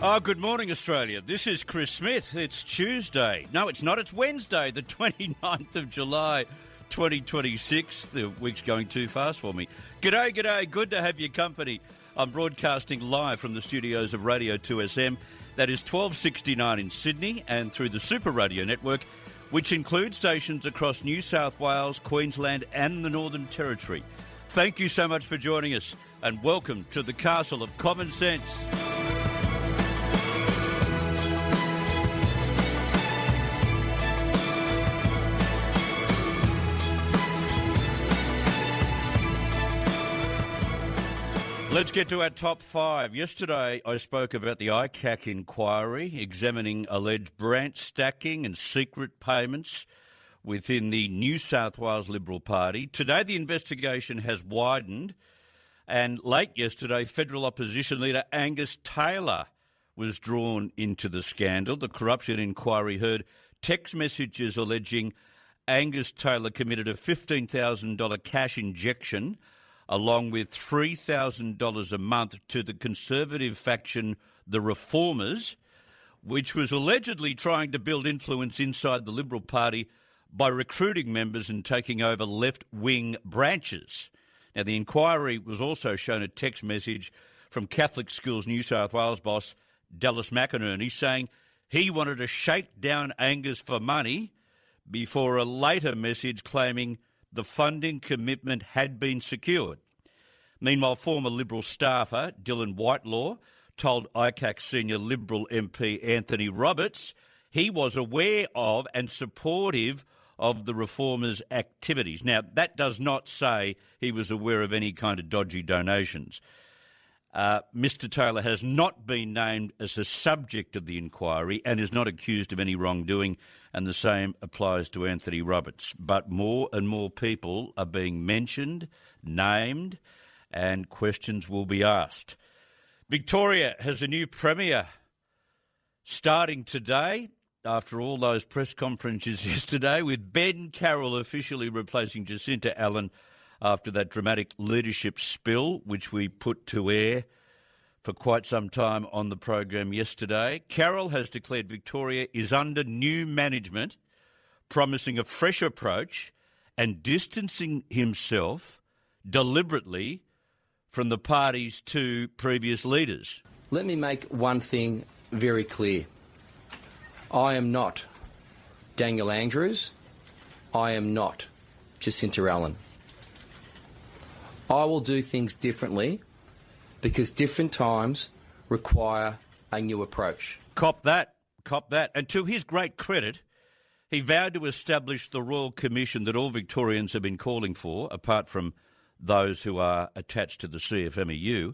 Oh, good morning, Australia. This is Chris Smith. It's Tuesday. No, it's not. It's Wednesday, the 29th of July, 2026. The week's going too fast for me. G'day, g'day. Good to have your company. I'm broadcasting live from the studios of Radio 2SM. That is 1269 in Sydney and through the Super Radio Network, which includes stations across New South Wales, Queensland and the Northern Territory. Thank you so much for joining us and welcome to the Castle of Common Sense. Let's get to our top five. Yesterday, I spoke about the ICAC inquiry examining alleged branch stacking and secret payments within the New South Wales Liberal Party. Today, the investigation has widened, and late yesterday, federal opposition leader Angus Taylor was drawn into the scandal. The corruption inquiry heard text messages alleging Angus Taylor committed a $15,000 cash injection along with $3,000 a month to the Conservative faction, the Reformers, which was allegedly trying to build influence inside the Liberal Party by recruiting members and taking over left-wing branches. Now, the inquiry was also shown a text message from Catholic Schools New South Wales boss Dallas McInerney saying he wanted to shake down Angus for money before a later message claiming the funding commitment had been secured. Meanwhile, former Liberal staffer Dylan Whitelaw told ICAC senior Liberal MP Anthony Roberts he was aware of and supportive of the Reformers' activities. Now, that does not say he was aware of any kind of dodgy donations. Mr Taylor has not been named as a subject of the inquiry and is not accused of any wrongdoing, and the same applies to Anthony Roberts. But more and more people are being mentioned, named, and questions will be asked. Victoria has a new Premier starting today after all those press conferences yesterday, with Ben Carroll officially replacing Jacinta Allen after that dramatic leadership spill, which we put to air for quite some time on the program yesterday. Carroll has declared Victoria is under new management, promising a fresh approach and distancing himself deliberately from the party's two previous leaders. Let me make one thing very clear. I am not Daniel Andrews. I am not Jacinta Allen. I will do things differently because different times require a new approach. Cop that. And to his great credit, he vowed to establish the Royal Commission that all Victorians have been calling for, apart from those who are attached to the CFMEU,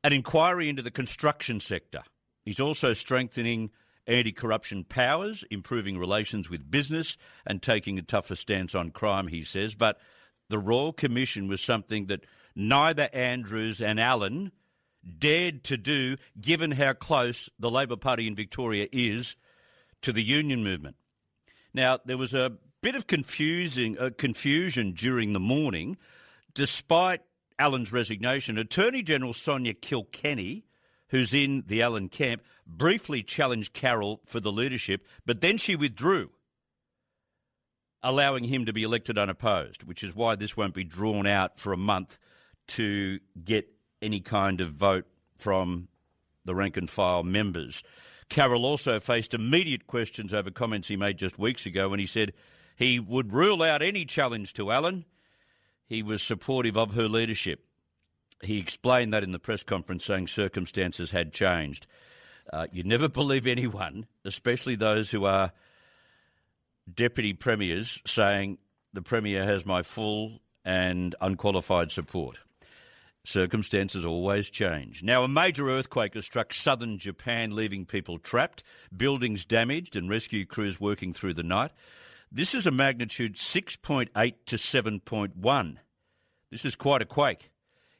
an inquiry into the construction sector. He's also strengthening anti-corruption powers, improving relations with business and taking a tougher stance on crime, he says. But the Royal Commission was something that neither Andrews and Allen dared to do, given how close the Labor Party in Victoria is to the union movement. Now, there was a bit of confusion during the morning. Despite Allen's resignation, Attorney General Sonia Kilkenny, who's in the Allen camp, briefly challenged Carroll for the leadership, but then she withdrew, allowing him to be elected unopposed, which is why this won't be drawn out for a month to get any kind of vote from the rank-and-file members. Carroll also faced immediate questions over comments he made just weeks ago when he said he would rule out any challenge to Allen. He was supportive of her leadership. He explained that in the press conference, saying circumstances had changed. You never believe anyone, especially those who are deputy premiers, saying the Premier has my full and unqualified support. Circumstances always change. Now, a major earthquake has struck southern Japan, leaving people trapped, buildings damaged and rescue crews working through the night. This is a magnitude 6.8 to 7.1. This is quite a quake.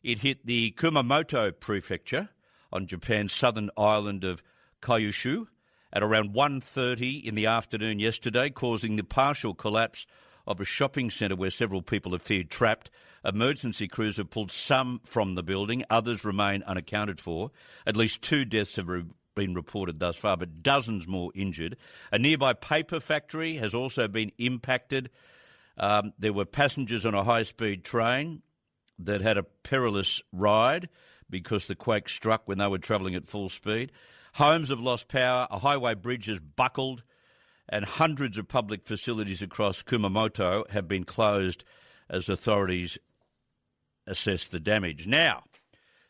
It hit the Kumamoto prefecture on Japan's southern island of Kyushu at around 1:30 in the afternoon yesterday, causing the partial collapse of a shopping centre where several people are feared trapped. Emergency crews have pulled some from the building. Others remain unaccounted for. At least 2 deaths have been reported thus far, but dozens more injured. A nearby paper factory has also been impacted. There were passengers on a high-speed train that had a perilous ride because the quake struck when they were travelling at full speed. Homes have lost power, a highway bridge has buckled, and hundreds of public facilities across Kumamoto have been closed as authorities assess the damage. Now,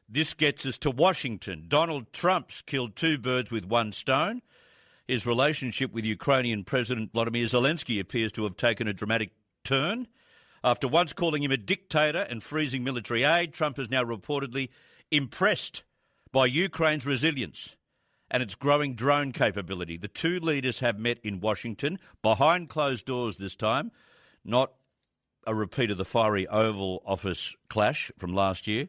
this gets us to Washington. Donald Trump's killed 2 birds with 1 stone. His relationship with Ukrainian President Volodymyr Zelensky appears to have taken a dramatic turn. After once calling him a dictator and freezing military aid, Trump is now reportedly impressed by Ukraine's resilience and its growing drone capability. The 2 leaders have met in Washington, behind closed doors this time, not a repeat of the fiery Oval Office clash from last year.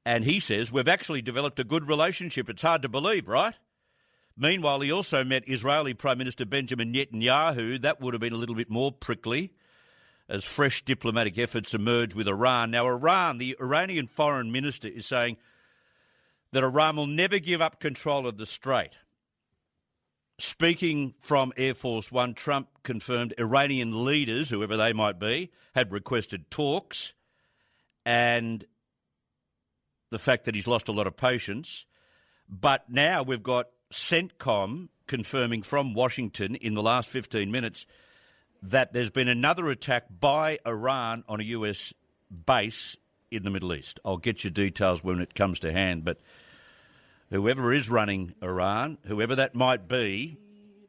And he says, we've actually developed a good relationship. It's hard to believe, right? Meanwhile, he also met Israeli Prime Minister Benjamin Netanyahu. That would have been a little bit more prickly as fresh diplomatic efforts emerge with Iran. Now, Iran, the Iranian foreign minister, is saying that Iran will never give up control of the Strait. Speaking from Air Force One, Trump confirmed Iranian leaders, whoever they might be, had requested talks, and the fact that he's lost a lot of patience. But now we've got CENTCOM confirming from Washington in the last 15 minutes that there's been another attack by Iran on a US base in the Middle East. I'll get you details when it comes to hand, but whoever is running Iran, whoever that might be,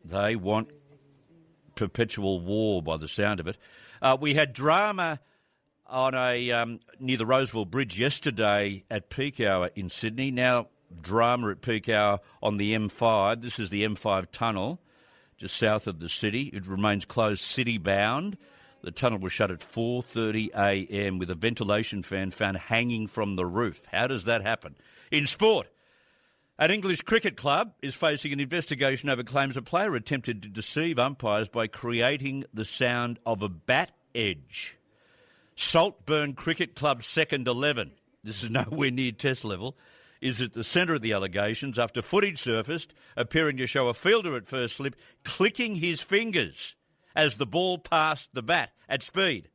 they want perpetual war by the sound of it. We had drama on near the Roseville Bridge yesterday at peak hour in Sydney. Now drama at peak hour on the M5. This is the M5 tunnel just south of the city. It remains closed city-bound. The tunnel was shut at 4:30 a.m. with a ventilation fan found hanging from the roof. How does that happen? In sport, an English cricket club is facing an investigation over claims a player attempted to deceive umpires by creating the sound of a bat edge. Saltburn Cricket Club's second 11, this is nowhere near test level, is at the centre of the allegations after footage surfaced appearing to show a fielder at first slip clicking his fingers as the ball passed the bat at speed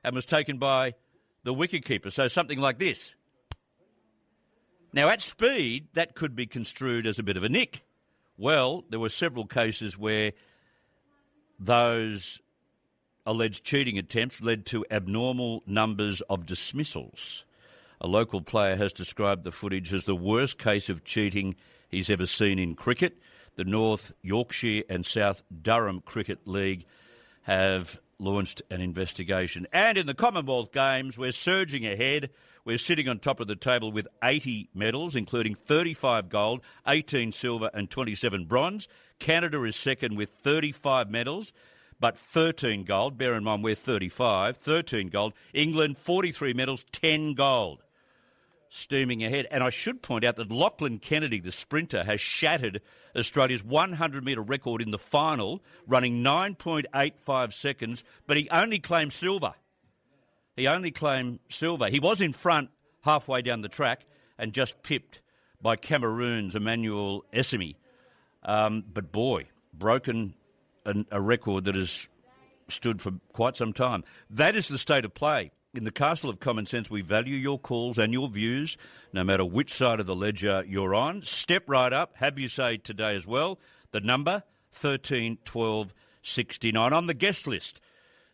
and was taken by the wicketkeeper. So something like this. Now, at speed, that could be construed as a bit of a nick. Well, there were several cases where those alleged cheating attempts led to abnormal numbers of dismissals. A local player has described the footage as the worst case of cheating he's ever seen in cricket. The North Yorkshire and South Durham Cricket League have launched an investigation. And in the Commonwealth Games, we're surging ahead. We're sitting on top of the table with 80 medals, including 35 gold, 18 silver and 27 bronze. Canada is second with 35 medals, but 13 gold. Bear in mind, we're 35, 13 gold. England, 43 medals, 10 gold. Steaming ahead. And I should point out that Lachlan Kennedy, the sprinter, has shattered Australia's 100-metre record in the final, running 9.85 seconds, but he only claimed silver. He was in front halfway down the track and just pipped by Cameroon's Emmanuel Essemi. But boy, broken a record that has stood for quite some time. That is the state of play. In the Castle of Common Sense, we value your calls and your views, no matter which side of the ledger you're on. Step right up. Have you say today as well. The number, 13 12 69. On the guest list,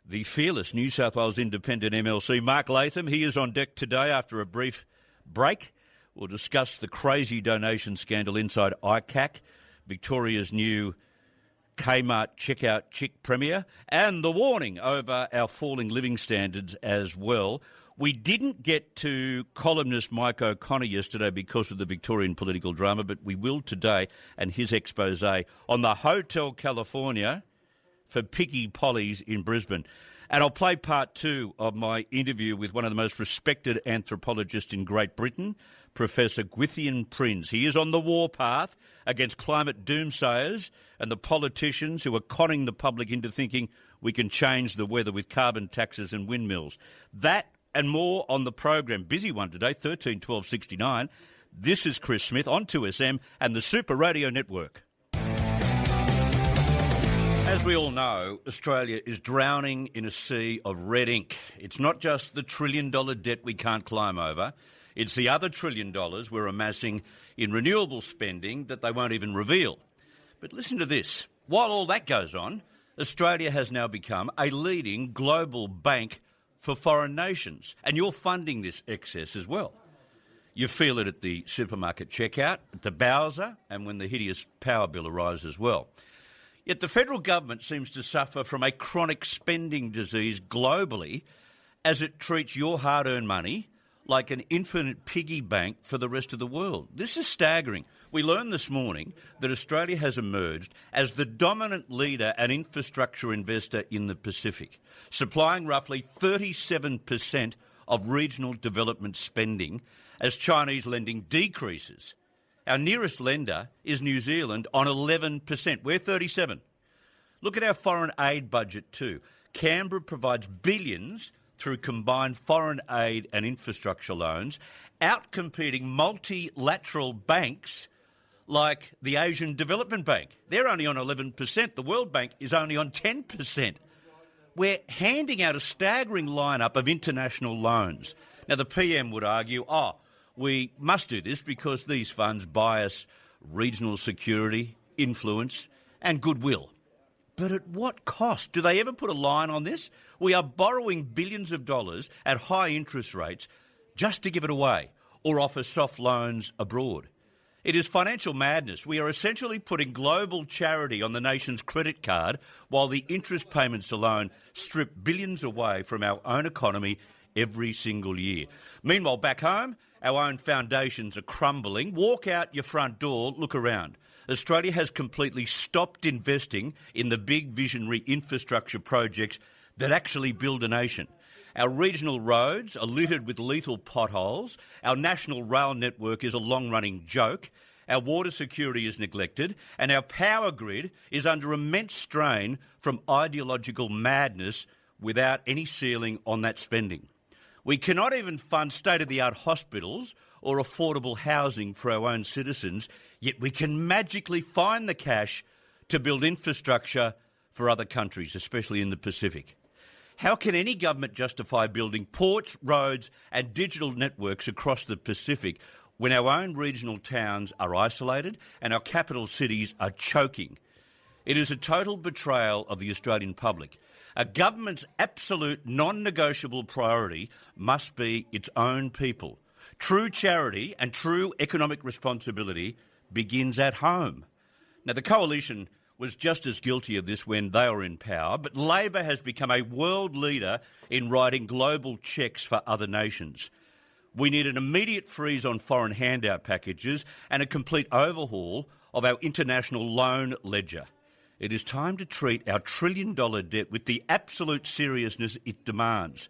the fearless New South Wales Independent MLC, Mark Latham. He is on deck today after a brief break. We'll discuss the crazy donation scandal inside ICAC, Victoria's new Kmart checkout chick premier, and the warning over our falling living standards as well. We didn't get to columnist Mike O'Connor yesterday because of the Victorian political drama, but we will today, and his expose on the Hotel California for Piggy Polly's in Brisbane. And I'll play part 2 of my interview with one of the most respected anthropologists in Great Britain, Professor Gwythian Prinz. He is on the warpath against climate doomsayers and the politicians who are conning the public into thinking we can change the weather with carbon taxes and windmills. That and more on the program. Busy one today, 13 12 69. This is Chris Smith on 2SM and the Super Radio Network. As we all know, Australia is drowning in a sea of red ink. It's not just the $1 trillion debt we can't climb over. It's the other $1 trillion we're amassing in renewable spending that they won't even reveal. But listen to this. While all that goes on, Australia has now become a leading global bank for foreign nations. And you're funding this excess as well. You feel it at the supermarket checkout, at the Bowser, and when the hideous power bill arrives as well. Yet the federal government seems to suffer from a chronic spending disease globally as it treats your hard-earned money like an infinite piggy bank for the rest of the world. This is staggering. We learned this morning that Australia has emerged as the dominant leader and infrastructure investor in the Pacific, supplying roughly 37% of regional development spending as Chinese lending decreases. Our nearest lender is New Zealand on 11%. We're 37%. Look at our foreign aid budget too. Canberra provides billions through combined foreign aid and infrastructure loans, outcompeting multilateral banks like the Asian Development Bank. They're only on 11%. The World Bank is only on 10%. We're handing out a staggering lineup of international loans. Now, the PM would argue, we must do this because these funds buy us regional security, influence and goodwill. But at what cost? Do they ever put a line on this? We are borrowing billions of dollars at high interest rates just to give it away or offer soft loans abroad. It is financial madness. We are essentially putting global charity on the nation's credit card while the interest payments alone strip billions away from our own economy every single year. Meanwhile, back home, our own foundations are crumbling. Walk out your front door, look around. Australia has completely stopped investing in the big visionary infrastructure projects that actually build a nation. Our regional roads are littered with lethal potholes. Our national rail network is a long-running joke. Our water security is neglected. And our power grid is under immense strain from ideological madness without any ceiling on that spending. We cannot even fund state-of-the-art hospitals or affordable housing for our own citizens, yet we can magically find the cash to build infrastructure for other countries, especially in the Pacific. How can any government justify building ports, roads and digital networks across the Pacific when our own regional towns are isolated and our capital cities are choking? It is a total betrayal of the Australian public. A government's absolute non-negotiable priority must be its own people. True charity and true economic responsibility begins at home. Now, the Coalition was just as guilty of this when they were in power, but Labor has become a world leader in writing global cheques for other nations. We need an immediate freeze on foreign handout packages and a complete overhaul of our international loan ledger. It is time to treat our $1 trillion debt with the absolute seriousness it demands.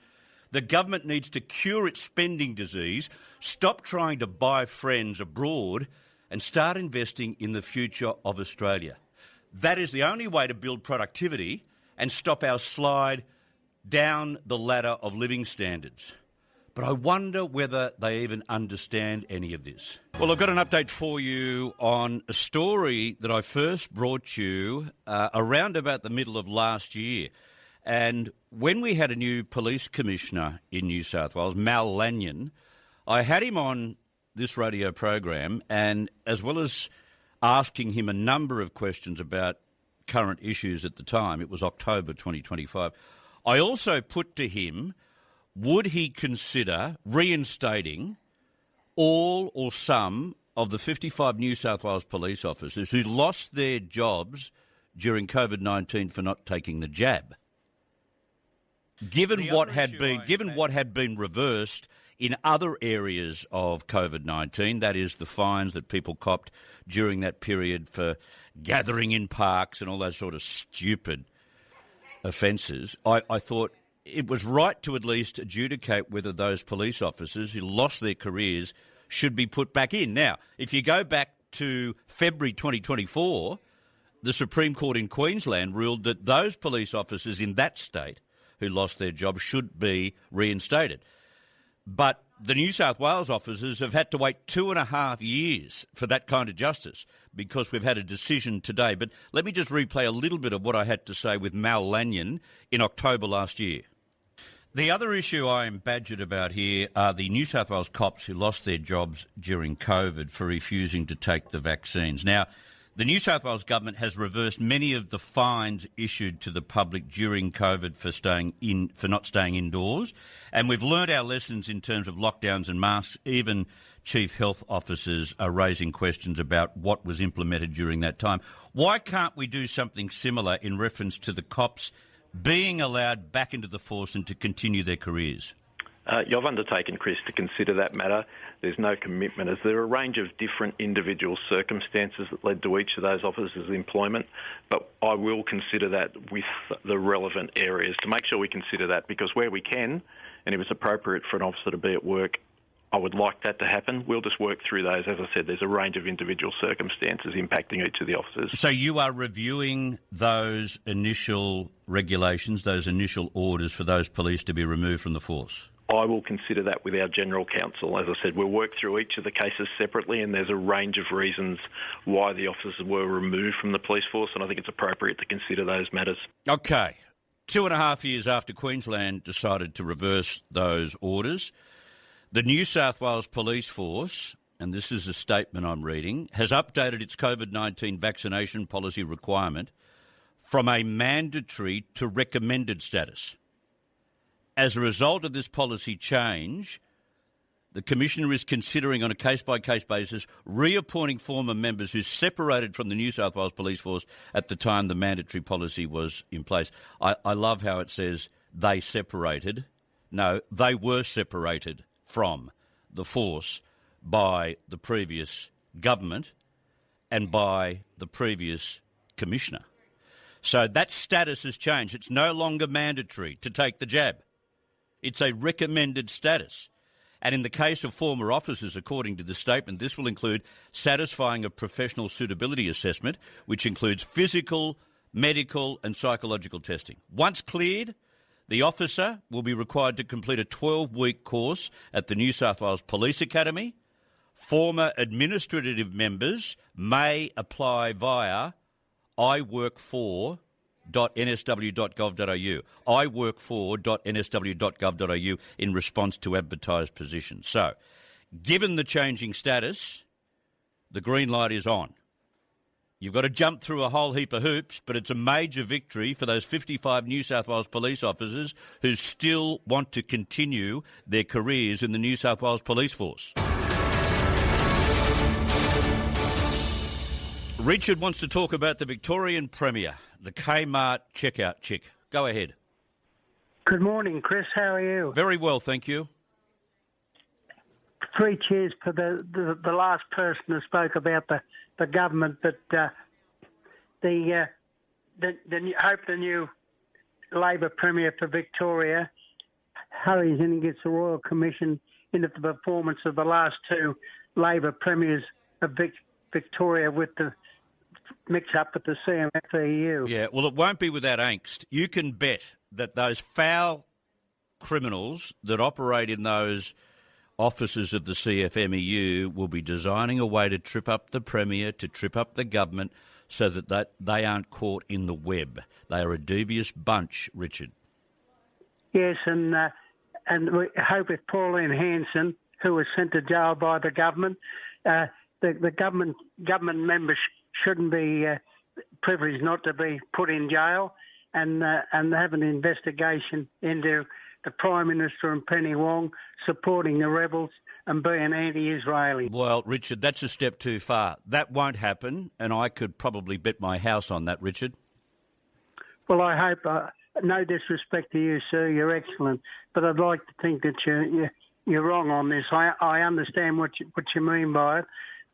The government needs to cure its spending disease, stop trying to buy friends abroad, and start investing in the future of Australia. That is the only way to build productivity and stop our slide down the ladder of living standards. But I wonder whether they even understand any of this. Well, I've got an update for you on a story that I first brought you around about the middle of last year. And when we had a new police commissioner in New South Wales, Mal Lanyon, I had him on this radio program, and as well as asking him a number of questions about current issues at the time, it was October 2025, I also put to him, would he consider reinstating all or some of the 55 New South Wales police officers who lost their jobs during COVID-19 for not taking the jab? Given what had been reversed in other areas of COVID-19, that is the fines that people copped during that period for gathering in parks and all those sort of stupid offences, I thought it was right to at least adjudicate whether those police officers who lost their careers should be put back in. Now, if you go back to February 2024, the Supreme Court in Queensland ruled that those police officers in that state who lost their jobs should be reinstated. But the New South Wales officers have had to wait 2.5 years for that kind of justice because we've had a decision today. But let me just replay a little bit of what I had to say with Mal Lanyon in October last year. The other issue I am badgered about here are the New South Wales cops who lost their jobs during COVID for refusing to take the vaccines. Now, the New South Wales government has reversed many of the fines issued to the public during COVID for not staying indoors, and we've learned our lessons in terms of lockdowns and masks. Even chief health officers are raising questions about what was implemented during that time. Why can't we do something similar in reference to the cops being allowed back into the force and to continue their careers? You've undertaken, Chris, to consider that matter. There's no commitment, as there are a range of different individual circumstances that led to each of those officers' employment, but I will consider that with the relevant areas to make sure we consider that, because where we can, and if it's appropriate for an officer to be at work, I would like that to happen. We'll just work through those. As I said, there's a range of individual circumstances impacting each of the officers. So you are reviewing those initial regulations, those initial orders for those police to be removed from the force? I will consider that with our General Counsel. As I said, we'll work through each of the cases separately, and there's a range of reasons why the officers were removed from the police force, and I think it's appropriate to consider those matters. Okay. 2.5 years after Queensland decided to reverse those orders, the New South Wales Police Force, and this is a statement I'm reading, has updated its COVID-19 vaccination policy requirement from a mandatory to recommended status. As a result of this policy change, the Commissioner is considering on a case-by-case basis reappointing former members who separated from the New South Wales Police Force at the time the mandatory policy was in place. I love how it says they separated. No, they were separated from the force by the previous government and by the previous Commissioner. So that status has changed. It's no longer mandatory to take the jab. It's a recommended status. And in the case of former officers, according to the statement, this will include satisfying a professional suitability assessment, which includes physical, medical and psychological testing. Once cleared, the officer will be required to complete a 12-week course at the New South Wales Police Academy. Former administrative members may apply via iworkfor.nsw.gov.au, iworkfor.nsw.gov.au in response to advertised positions. So, given the changing status, the green light is on. You've got to jump through a whole heap of hoops, but it's a major victory for those 55 New South Wales police officers who still want to continue their careers in the New South Wales Police Force. Richard wants to talk about the Victorian Premier, the Kmart checkout chick. Go ahead. Good morning, Chris. How are you? Very well, thank you. 3 cheers for the last person who spoke about the government, but hope the new Labor Premier for Victoria hurries in and gets the Royal Commission into the performance of the last 2 Labor Premiers of Victoria with the mix-up with the CMFEU. Yeah, well, it won't be without angst. You can bet that those foul criminals that operate in those offices of the CFMEU will be designing a way to trip up the Premier, to trip up the government, so that they aren't caught in the web. They are a devious bunch, Richard. Yes, and we hope with Pauline Hanson, who was sent to jail by the government, the government members shouldn't be privileged not to be put in jail, and have an investigation into the Prime Minister and Penny Wong supporting the rebels and being anti-Israeli. Well, Richard, that's a step too far. That won't happen, and I could probably bet my house on that, Richard. Well, I hope, no disrespect to you, sir, you're excellent, but I'd like to think that you're wrong on this. I understand what you mean by it,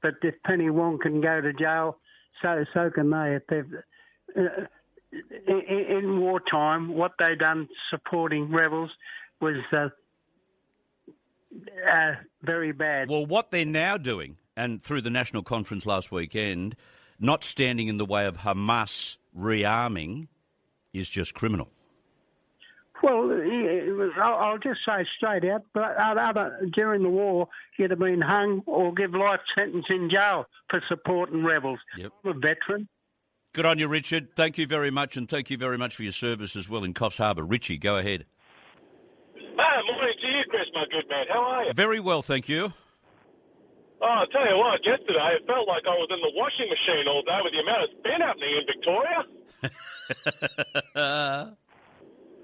but if Penny Wong can go to jail, so can they. If they've in wartime, what they done supporting rebels was very bad. Well, what they're now doing, and through the national conference last weekend, not standing in the way of Hamas rearming is just criminal. Well, I'll just say straight out, but during the war, you'd have been hung or give life sentence in jail for supporting rebels. Yep. I'm a veteran. Good on you, Richard. Thank you very much, and thank you very much for your service as well in Coffs Harbour. Richie, go ahead. Morning to you, Chris, my good man. How are you? Very well, thank you. Oh, I'll tell you what, yesterday it felt like I was in the washing machine all day with the amount of spin happening in Victoria.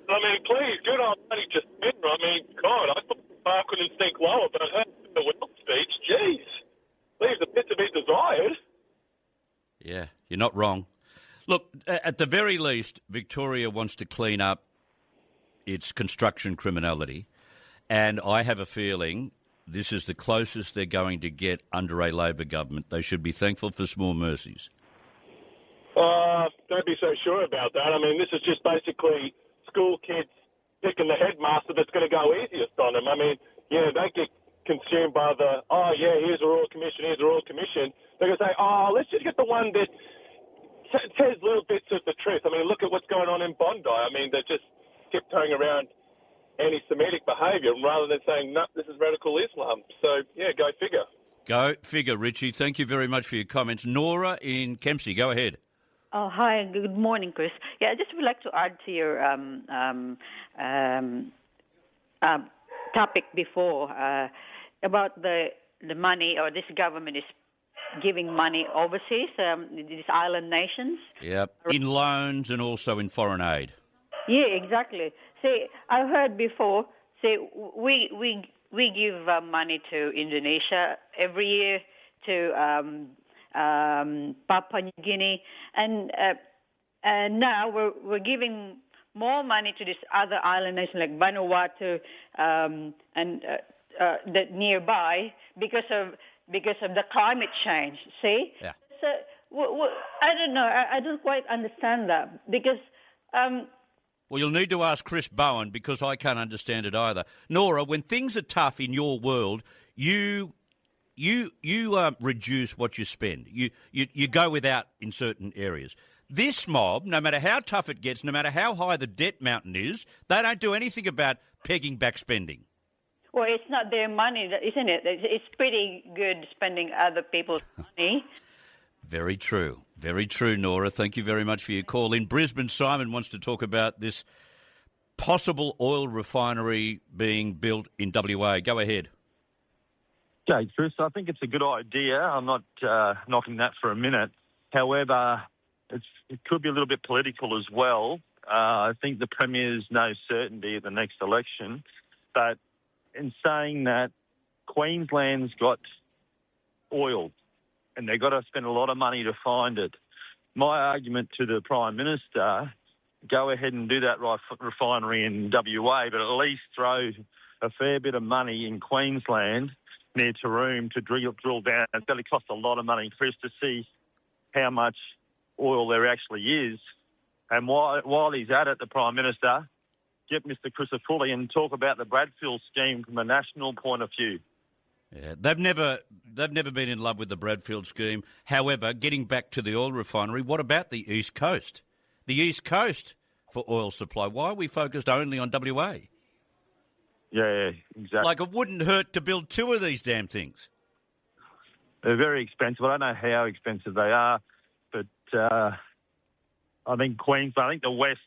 I mean, please, good old buddy just spin. I mean, God, I thought the bar couldn't think lower, but I heard the Will speech. Jeez. Leaves a bit to be desired. Yeah, you're not wrong. Look, at the very least, Victoria wants to clean up its construction criminality, and I have a feeling this is the closest they're going to get under a Labor government. They should be thankful for small mercies. Don't be so sure about that. I mean, this is just basically school kids picking the headmaster that's going to go easiest on them. I mean, yeah, they get consumed by here's a Royal Commission, here's a Royal Commission. They're going to say, let's just get the one that says little bits of the truth. I mean, look at what's going on in Bondi. I mean, they're just tiptoeing around anti-Semitic behaviour rather than saying, no, this is radical Islam. So, yeah, go figure. Go figure, Richie. Thank you very much for your comments. Nora in Kempsey, go ahead. Oh, hi. Good morning, Chris. Yeah, I just would like to add to your topic before about the money, or this government is giving money overseas, these island nations. Yep, in loans and also in foreign aid. Yeah, exactly. See, I heard before, we give money to Indonesia every year, to Papua New Guinea, and now we're giving more money to this other island nation like Vanuatu and the nearby because of the climate change. See, yeah. So I don't know. I don't quite understand that because. Well, you'll need to ask Chris Bowen because I can't understand it either. Nora, when things are tough in your world, you reduce what you spend. You go without in certain areas. This mob, no matter how tough it gets, no matter how high the debt mountain is, they don't do anything about pegging back spending. Well, it's not their money, isn't it? It's pretty good spending other people's money. Very true. Very true, Nora. Thank you very much for your call. In Brisbane, Simon wants to talk about this possible oil refinery being built in WA. Go ahead. Okay, Chris, I think it's a good idea. I'm not knocking that for a minute. However, it could be a little bit political as well. I think the Premier's no certainty at the next election. But in saying that, Queensland's got oil and they've got to spend a lot of money to find it. My argument to the Prime Minister, go ahead and do that refinery in WA, but at least throw a fair bit of money in Queensland near Taroom to drill down. It's going to cost a lot of money, Chris, to see how much oil there actually is. And while he's at it, the Prime Minister, get Mr. Crisafulli and talk about the Bradfield scheme from a national point of view. Yeah, they've never been in love with the Bradfield scheme. However, getting back to the oil refinery, what about the East Coast? The East Coast for oil supply. Why are we focused only on WA? Yeah, exactly. Like, it wouldn't hurt to build two of these damn things. They're very expensive. I don't know how expensive they are, but I think Queensland,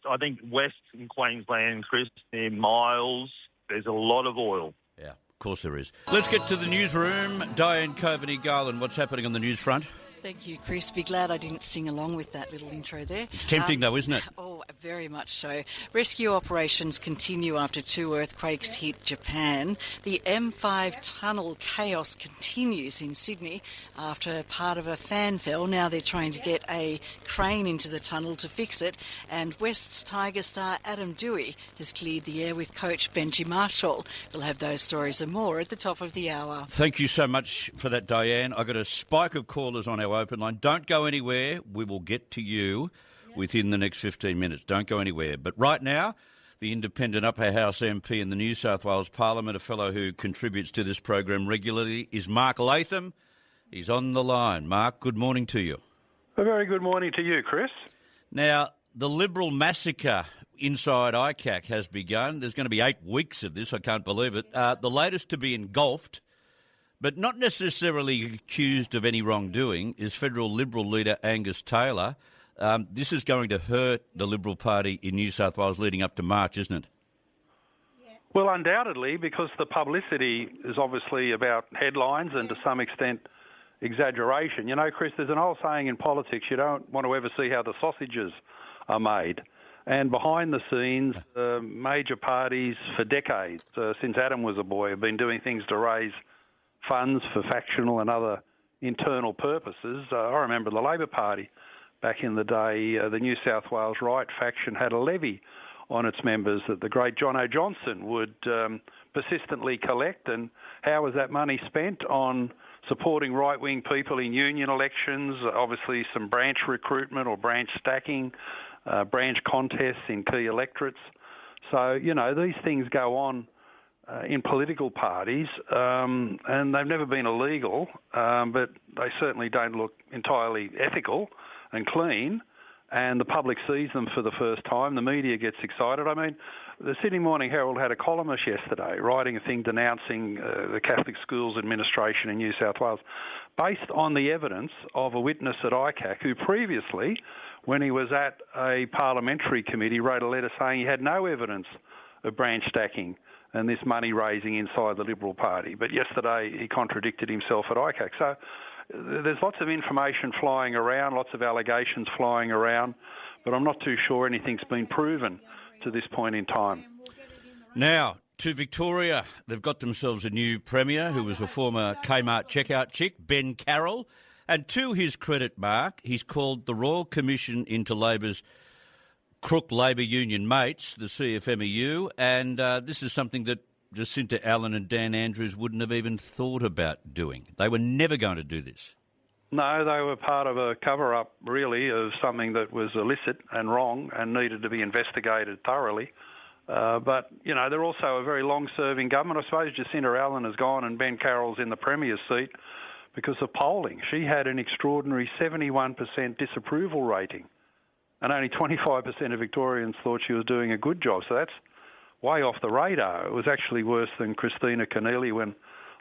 I think West in Queensland, Chris, near Miles, there's a lot of oil. Yeah, of course there is. Let's get to the newsroom. Diane Coveney-Garland, what's happening on the news front? Thank you, Chris. Be glad I didn't sing along with that little intro there. It's tempting though, isn't it? Oh, very much so. Rescue operations continue after 2 earthquakes hit Japan. The M5 tunnel chaos continues in Sydney after part of a fan fell. Now they're trying to get a crane into the tunnel to fix it. And West's Tiger star Adam Dewey has cleared the air with coach Benji Marshall. We'll have those stories and more at the top of the hour. Thank you so much for that, Diane. I've got a spike of callers on our open line. Don't go anywhere. We will get to you within the next 15 minutes. Don't go anywhere. But right now, the independent Upper House MP in the New South Wales Parliament, a fellow who contributes to this program regularly, is Mark Latham. He's on the line. Mark, good morning to you. A very good morning to you, Chris. Now, the Liberal massacre inside ICAC has begun. There's going to be 8 weeks of this. I can't believe it. The latest to be engulfed, but not necessarily accused of any wrongdoing, is federal Liberal leader Angus Taylor. This is going to hurt the Liberal Party in New South Wales leading up to March, isn't it? Well, undoubtedly, because the publicity is obviously about headlines and to some extent exaggeration. You know, Chris, there's an old saying in politics, you don't want to ever see how the sausages are made. And behind the scenes, major parties for decades, since Adam was a boy, have been doing things to raise funds for factional and other internal purposes. I remember the Labor Party back in the day, the New South Wales right faction had a levy on its members that the great John O. Johnson would persistently collect. And how was that money spent? On supporting right-wing people in union elections, obviously some branch recruitment or branch stacking, branch contests in key electorates. So, you know, these things go on in political parties, and they've never been illegal, but they certainly don't look entirely ethical and clean, and the public sees them for the first time. The media gets excited. I mean, the Sydney Morning Herald had a columnist yesterday writing a thing denouncing the Catholic Schools Administration in New South Wales based on the evidence of a witness at ICAC who previously, when he was at a parliamentary committee, wrote a letter saying he had no evidence of branch stacking and this money raising inside the Liberal Party. But yesterday he contradicted himself at ICAC. So there's lots of information flying around, lots of allegations flying around, but I'm not too sure anything's been proven to this point in time. Now, to Victoria, they've got themselves a new Premier who was a former Kmart checkout chick, Ben Carroll. And to his credit, Mark, he's called the Royal Commission into Labor's crook Labor union mates, the CFMEU, and this is something that Jacinta Allen and Dan Andrews wouldn't have even thought about doing. They were never going to do this. No, they were part of a cover-up, really, of something that was illicit and wrong and needed to be investigated thoroughly. But, you know, they're also a very long-serving government. I suppose Jacinta Allen has gone and Ben Carroll's in the Premier's seat because of polling. She had an extraordinary 71% disapproval rating, and only 25% of Victorians thought she was doing a good job. So that's way off the radar. It was actually worse than Christina Keneally when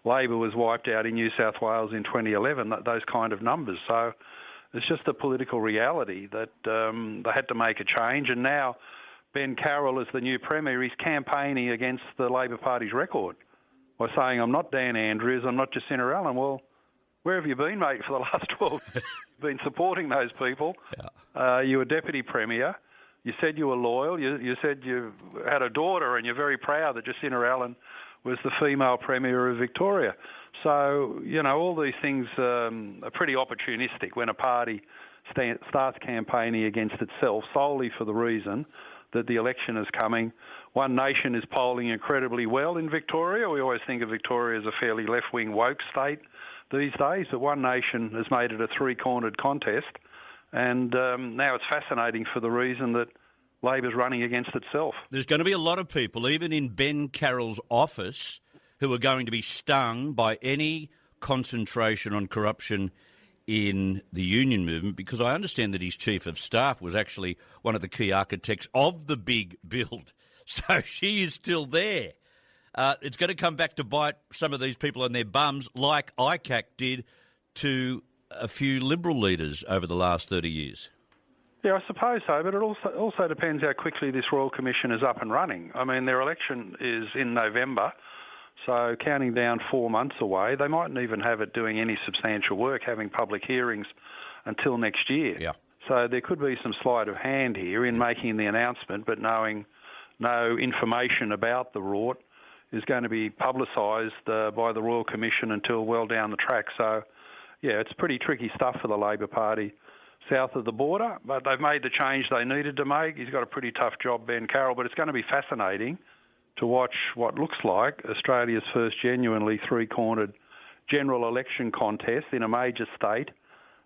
Labor was wiped out in New South Wales in 2011, those kind of numbers. So it's just a political reality that they had to make a change. And now Ben Carroll, as the new Premier, is campaigning against the Labor Party's record by saying, I'm not Dan Andrews, I'm not Jacinta Allen. Well, where have you been, mate, for the last 12 years? You've been supporting those people. Yeah. You were Deputy Premier. You said you were loyal. You said you had a daughter and you're very proud that Jacinta Allen was the female Premier of Victoria. So, you know, all these things are pretty opportunistic when a party starts campaigning against itself solely for the reason that the election is coming. One Nation is polling incredibly well in Victoria. We always think of Victoria as a fairly left-wing woke state these days, but One Nation has made it a three-cornered contest. And now it's fascinating for the reason that Labor's running against itself. There's going to be a lot of people, even in Ben Carroll's office, who are going to be stung by any concentration on corruption in the union movement, because I understand that his chief of staff was actually one of the key architects of the big build. So she is still there. It's going to come back to bite some of these people on their bums, like ICAC did to a few Liberal leaders over the last 30 years. Yeah, I suppose so, but it also depends how quickly this Royal Commission is up and running. I mean, their election is in November, so counting down 4 months away, they mightn't even have it doing any substantial work, having public hearings until next year. Yeah. So there could be some sleight of hand here in making the announcement, but knowing no information about the rort is going to be publicised by the Royal Commission until well down the track. So, yeah, it's pretty tricky stuff for the Labor Party south of the border, but they've made the change they needed to make. He's got a pretty tough job, Ben Carroll, but it's going to be fascinating to watch what looks like Australia's first genuinely three-cornered general election contest in a major state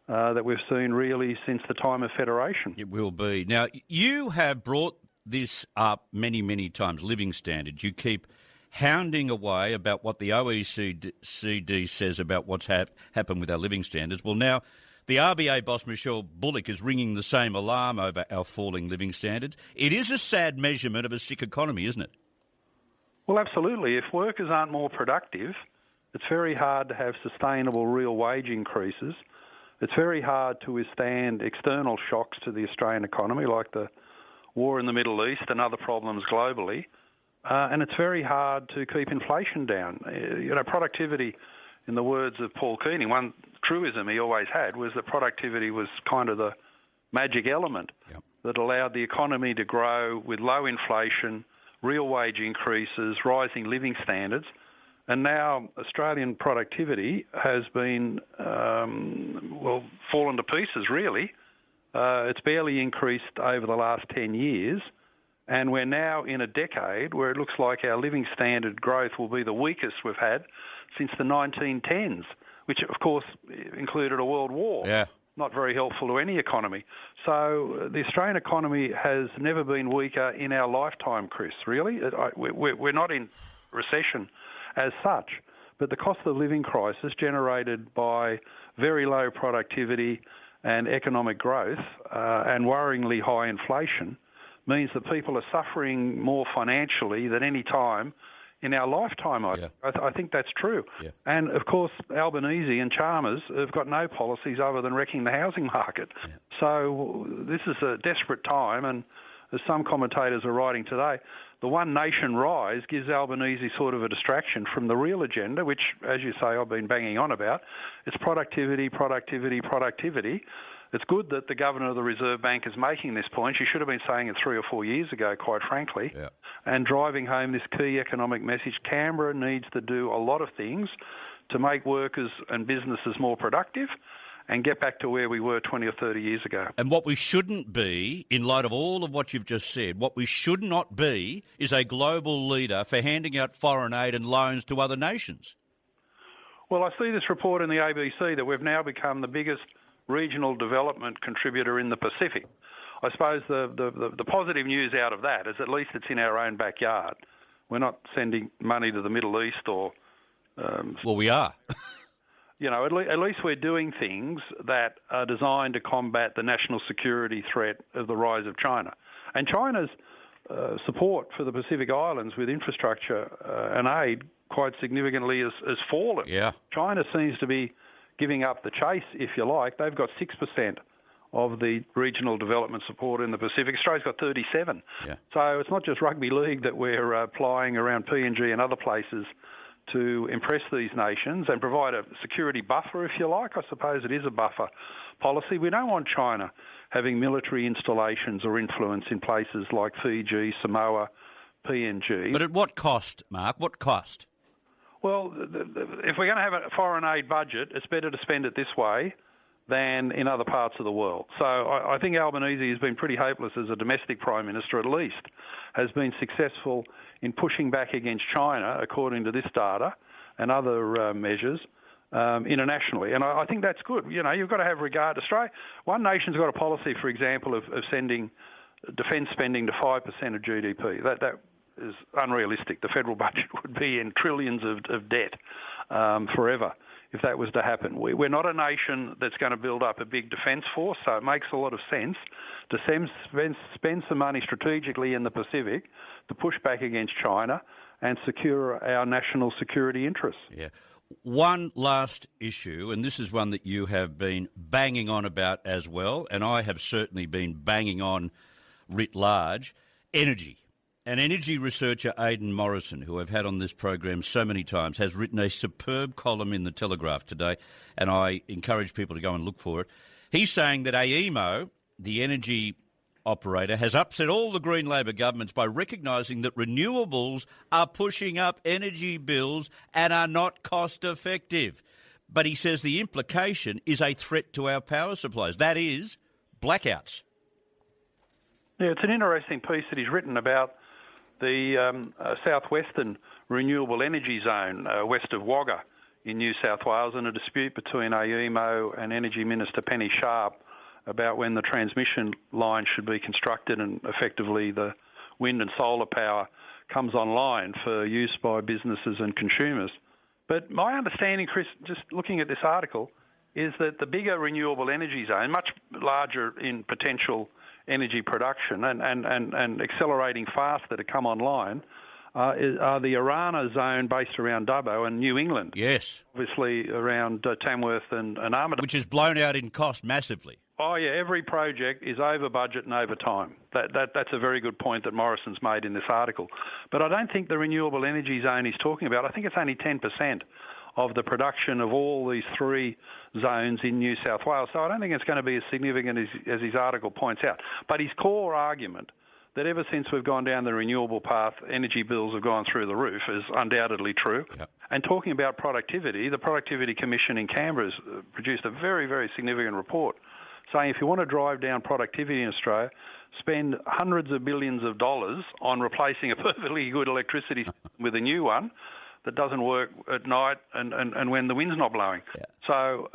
that we've seen really since the time of federation. It will be. Now, you have brought this up many, many times, living standards. You keep hounding away about what the OECD says about what's happened with our living standards. Well, now The RBA boss, Michelle Bullock, is ringing the same alarm over our falling living standards. It is a sad measurement of a sick economy, isn't it? Well, absolutely. If workers aren't more productive, it's very hard to have sustainable real wage increases. It's very hard to withstand external shocks to the Australian economy, like the war in the Middle East and other problems globally. And it's very hard to keep inflation down. Productivity, in the words of Paul Keating, one truism he always had was that productivity was kind of the magic element that allowed the economy to grow with low inflation, real wage increases, rising living standards. And now Australian productivity has been, fallen to pieces, really. It's barely increased over the last 10 years. And we're now in a decade where it looks like our living standard growth will be the weakest we've had since the 1910s, which, of course, included a world war. Yeah. Not very helpful to any economy. So the Australian economy has never been weaker in our lifetime, Chris, really. We're not in recession as such, but the cost of living crisis generated by very low productivity and economic growth and worryingly high inflation means that people are suffering more financially than any time in our lifetime. I think that's true. Yeah. And, of course, Albanese and Chalmers have got no policies other than wrecking the housing market. Yeah. So this is a desperate time, and as some commentators are writing today, the One Nation rise gives Albanese sort of a distraction from the real agenda, which, as you say, I've been banging on about. It's productivity, productivity, productivity. It's good that the Governor of the Reserve Bank is making this point. She should have been saying it 3 or 4 years ago, quite frankly, and driving home this key economic message. Canberra needs to do a lot of things to make workers and businesses more productive and get back to where we were 20 or 30 years ago. And what we shouldn't be, in light of all of what you've just said, what we should not be is a global leader for handing out foreign aid and loans to other nations. Well, I see this report in the ABC that we've now become the biggest regional development contributor in the Pacific. I suppose the positive news out of that is at least it's in our own backyard. We're not sending money to the Middle East or... well, we are. At least we're doing things that are designed to combat the national security threat of the rise of China. And China's support for the Pacific Islands with infrastructure and aid quite significantly has fallen. Yeah. China seems to be giving up the chase, if you like. They've got 6% of the regional development support in the Pacific. Australia's got 37%. Yeah. So it's not just rugby league that we're plying around PNG and other places to impress these nations and provide a security buffer, if you like. I suppose it is a buffer policy. We don't want China having military installations or influence in places like Fiji, Samoa, PNG. But at what cost, Mark? What cost? Well, if we're going to have a foreign aid budget, it's better to spend it this way than in other parts of the world. So I think Albanese has been pretty hopeless as a domestic Prime Minister, at least, has been successful in pushing back against China, according to this data and other measures, internationally. And I think that's good. You've got to have regard to Australia. One Nation's got a policy, for example, of sending defence spending to 5% of GDP. That is unrealistic. The federal budget would be in trillions of debt forever if that was to happen. We're not a nation that's going to build up a big defence force, so it makes a lot of sense to spend some money strategically in the Pacific to push back against China and secure our national security interests. Yeah. One last issue, and this is one that you have been banging on about as well, and I have certainly been banging on writ large, energy. And energy researcher Aidan Morrison, who I've had on this program so many times, has written a superb column in The Telegraph today, and I encourage people to go and look for it. He's saying that AEMO, the energy operator, has upset all the Green Labor governments by recognising that renewables are pushing up energy bills and are not cost effective. But he says the implication is a threat to our power supplies. That is, blackouts. Yeah, it's an interesting piece that he's written about the southwestern renewable energy zone west of Wagga in New South Wales, and a dispute between AEMO and Energy Minister Penny Sharp about when the transmission line should be constructed and effectively the wind and solar power comes online for use by businesses and consumers. But my understanding, Chris, just looking at this article, is that the bigger renewable energy zone, much larger in potential energy production and accelerating fast that have come online, are the Arana zone based around Dubbo and New England. Yes. Obviously around Tamworth and Armidale. Which is blown out in cost massively. Oh, yeah, every project is over budget and over time. That's a very good point that Morrison's made in this article. But I don't think the renewable energy zone he's talking about, I think it's only 10% of the production of all these three zones in New South Wales. So I don't think it's going to be as significant as his article points out. But his core argument that ever since we've gone down the renewable path, energy bills have gone through the roof is undoubtedly true. Yep. And talking about productivity, the Productivity Commission in Canberra has produced a very, very significant report saying if you want to drive down productivity in Australia, spend hundreds of billions of dollars on replacing a perfectly good electricity system with a new one that doesn't work at night and when the wind's not blowing. Yeah. So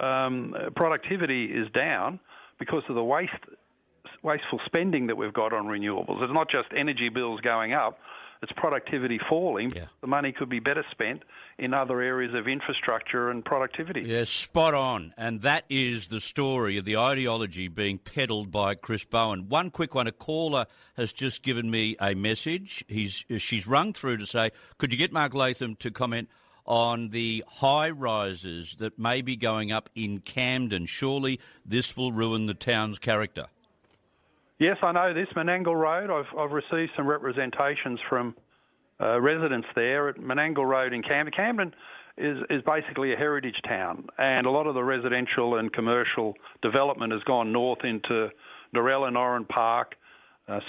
productivity is down because of the wasteful spending that we've got on renewables. It's not just energy bills going up, it's productivity falling. Yeah. The money could be better spent in other areas of infrastructure and productivity. Yes, spot on. And that is the story of the ideology being peddled by Chris Bowen. One quick one, a caller has just given me a message. She's rung through to say, could you get Mark Latham to comment on the high rises that may be going up in Camden? Surely this will ruin the town's character. Yes, I know this. Menangle Road, I've received some representations from residents there at Menangle Road in Camden. Camden is basically a heritage town, and a lot of the residential and commercial development has gone north into Narella and Oran Park,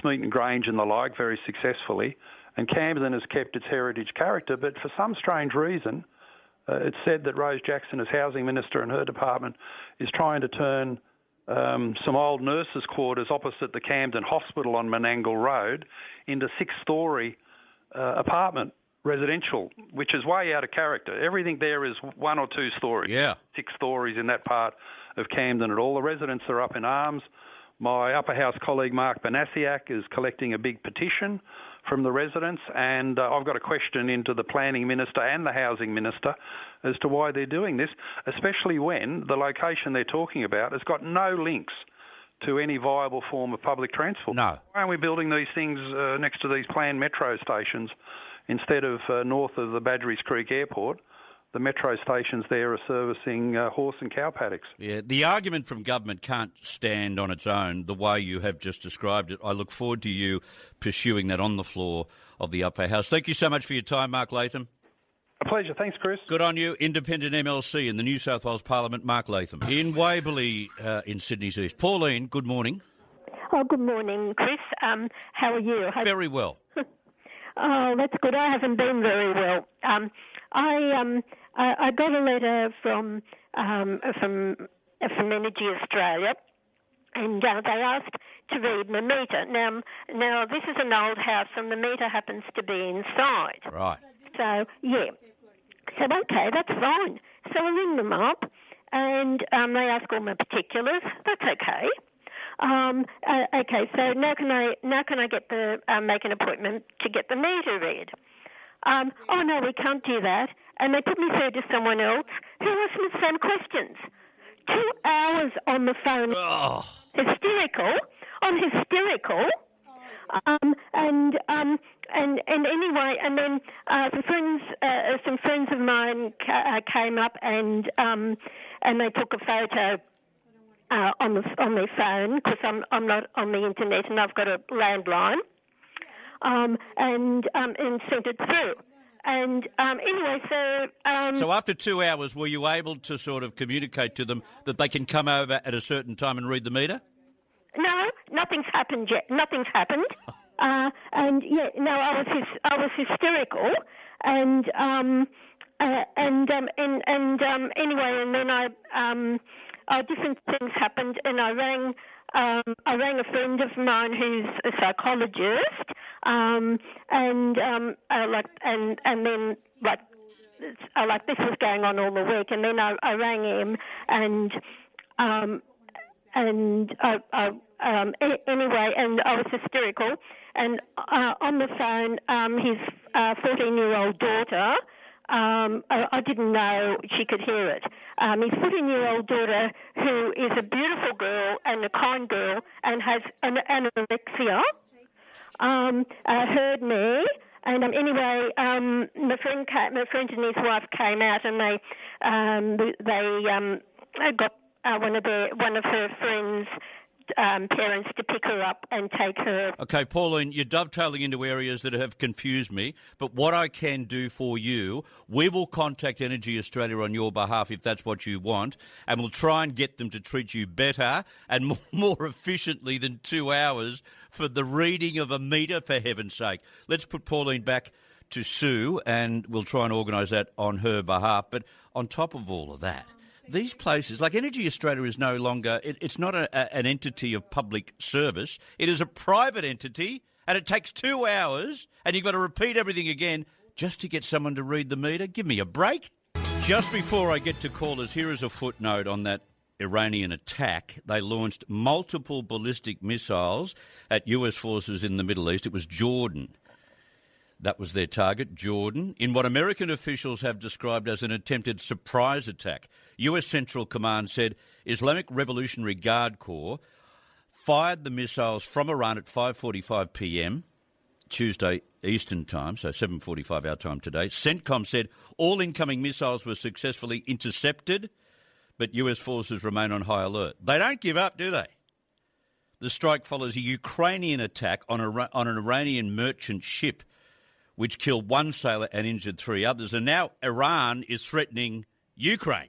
Smeaton Grange and the like very successfully, and Camden has kept its heritage character, but for some strange reason, it's said that Rose Jackson, as Housing Minister in her department, is trying to turn some old nurses' quarters opposite the Camden Hospital on Menangle Road into six-storey apartment residential, which is way out of character. Everything there is 1 or 2 stories. Yeah. 6 stories in that part of Camden at all. The residents are up in arms. My upper house colleague Mark Banasiak is collecting a big petition from the residents, and I've got a question into the Planning Minister and the Housing Minister as to why they're doing this, especially when the location they're talking about has got no links to any viable form of public transport. No. Why aren't we building these things next to these planned metro stations instead of north of the Badgerys Creek Airport? The metro stations there are servicing horse and cow paddocks. Yeah, the argument from government can't stand on its own the way you have just described it. I look forward to you pursuing that on the floor of the Upper House. Thank you so much for your time, Mark Latham. A pleasure. Thanks, Chris. Good on you. Independent MLC in the New South Wales Parliament, Mark Latham. In Waverley, in Sydney's East. Pauline, good morning. Oh, good morning, Chris. How are you? Very well. Oh, that's good. I haven't been very well. I got a letter from Energy Australia, and they asked to read my meter. Now this is an old house, and the meter happens to be inside. Right. So yeah. So okay, that's fine. So I ring them up, and they ask all my particulars. That's okay. Okay, so now can I get make an appointment to get the meter read? Oh no, we can't do that. And they put me through to someone else who asked me the same questions. 2 hours on the phone, hysterical. And anyway, and then some friends of mine came up and they took a photo on their phone because I'm not on the internet and I've got a landline, and sent it through. And anyway, so after 2 hours, were you able to sort of communicate to them that they can come over at a certain time and read the meter? No, nothing's happened yet. Nothing's happened. And yeah, no, I was hysterical, and anyway, and then different things happened, and I rang a friend of mine who's a psychologist, and then this was going on all the week, and then I rang him, anyway, and I was hysterical, and on the phone, his 14-year-old daughter I didn't know she could hear it. His 14-year-old daughter, who is a beautiful girl and a kind girl and has an anorexia, heard me. And anyway, my friend and his wife came out, and they got one of her friends' parents to pick her up and take her. Okay, Pauline, you're dovetailing into areas that have confused me, but what I can do for you, we will contact Energy Australia on your behalf if that's what you want, and we'll try and get them to treat you better and more efficiently than 2 hours for the reading of a meter, for heaven's sake. Let's put Pauline back to Sue, and we'll try and organise that on her behalf. But on top of all of that, these places, like Energy Australia is no longer, it's not an entity of public service. It is a private entity, and it takes 2 hours, and you've got to repeat everything again just to get someone to read the meter. Give me a break. Just before I get to callers, here is a footnote on that Iranian attack. They launched multiple ballistic missiles at US forces in the Middle East. It was Jordan. That was their target, Jordan, in what American officials have described as an attempted surprise attack. US Central Command said Islamic Revolutionary Guard Corps fired the missiles from Iran at 5:45 p.m, Tuesday Eastern Time, so 7:45 our time today. CENTCOM said all incoming missiles were successfully intercepted, but US forces remain on high alert. They don't give up, do they? The strike follows a Ukrainian attack on an Iranian merchant ship, which killed one sailor and injured 3 others. And now Iran is threatening Ukraine.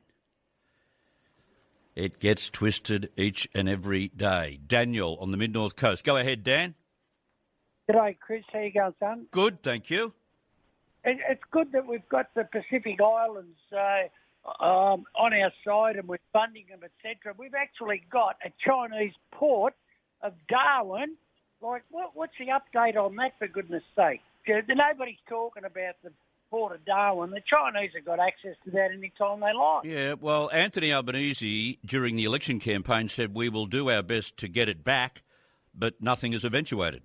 It gets twisted each and every day. Daniel on the Mid-North Coast. Go ahead, Dan. G'day, Chris. How you going, son? Good, thank you. It's good that we've got the Pacific Islands on our side and we're funding them, etc. We've actually got a Chinese port of Darwin. Like, what's the update on that, for goodness sake? Nobody's talking about the port of Darwin. The Chinese have got access to that any time they like. Yeah, well, Anthony Albanese, during the election campaign, said we will do our best to get it back, but nothing has eventuated.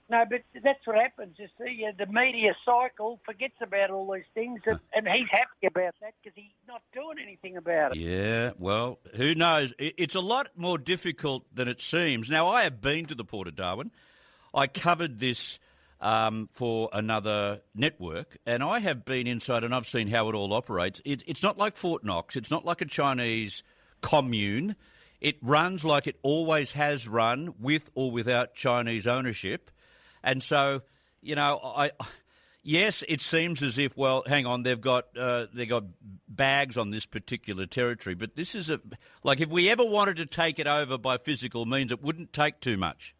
No, but that's what happens. You see, the media cycle forgets about all these things, and he's happy about that because he's not doing anything about it. Yeah, well, who knows? It's a lot more difficult than it seems. Now, I have been to the port of Darwin. I covered this for another network, and I have been inside and I've seen how it all operates. It's not like Fort Knox. It's not like a Chinese commune. It runs like it always has run, with or without Chinese ownership. And so, you know, yes, it seems as if, well, hang on, they've got bags on this particular territory, but this is like if we ever wanted to take it over by physical means, it wouldn't take too much.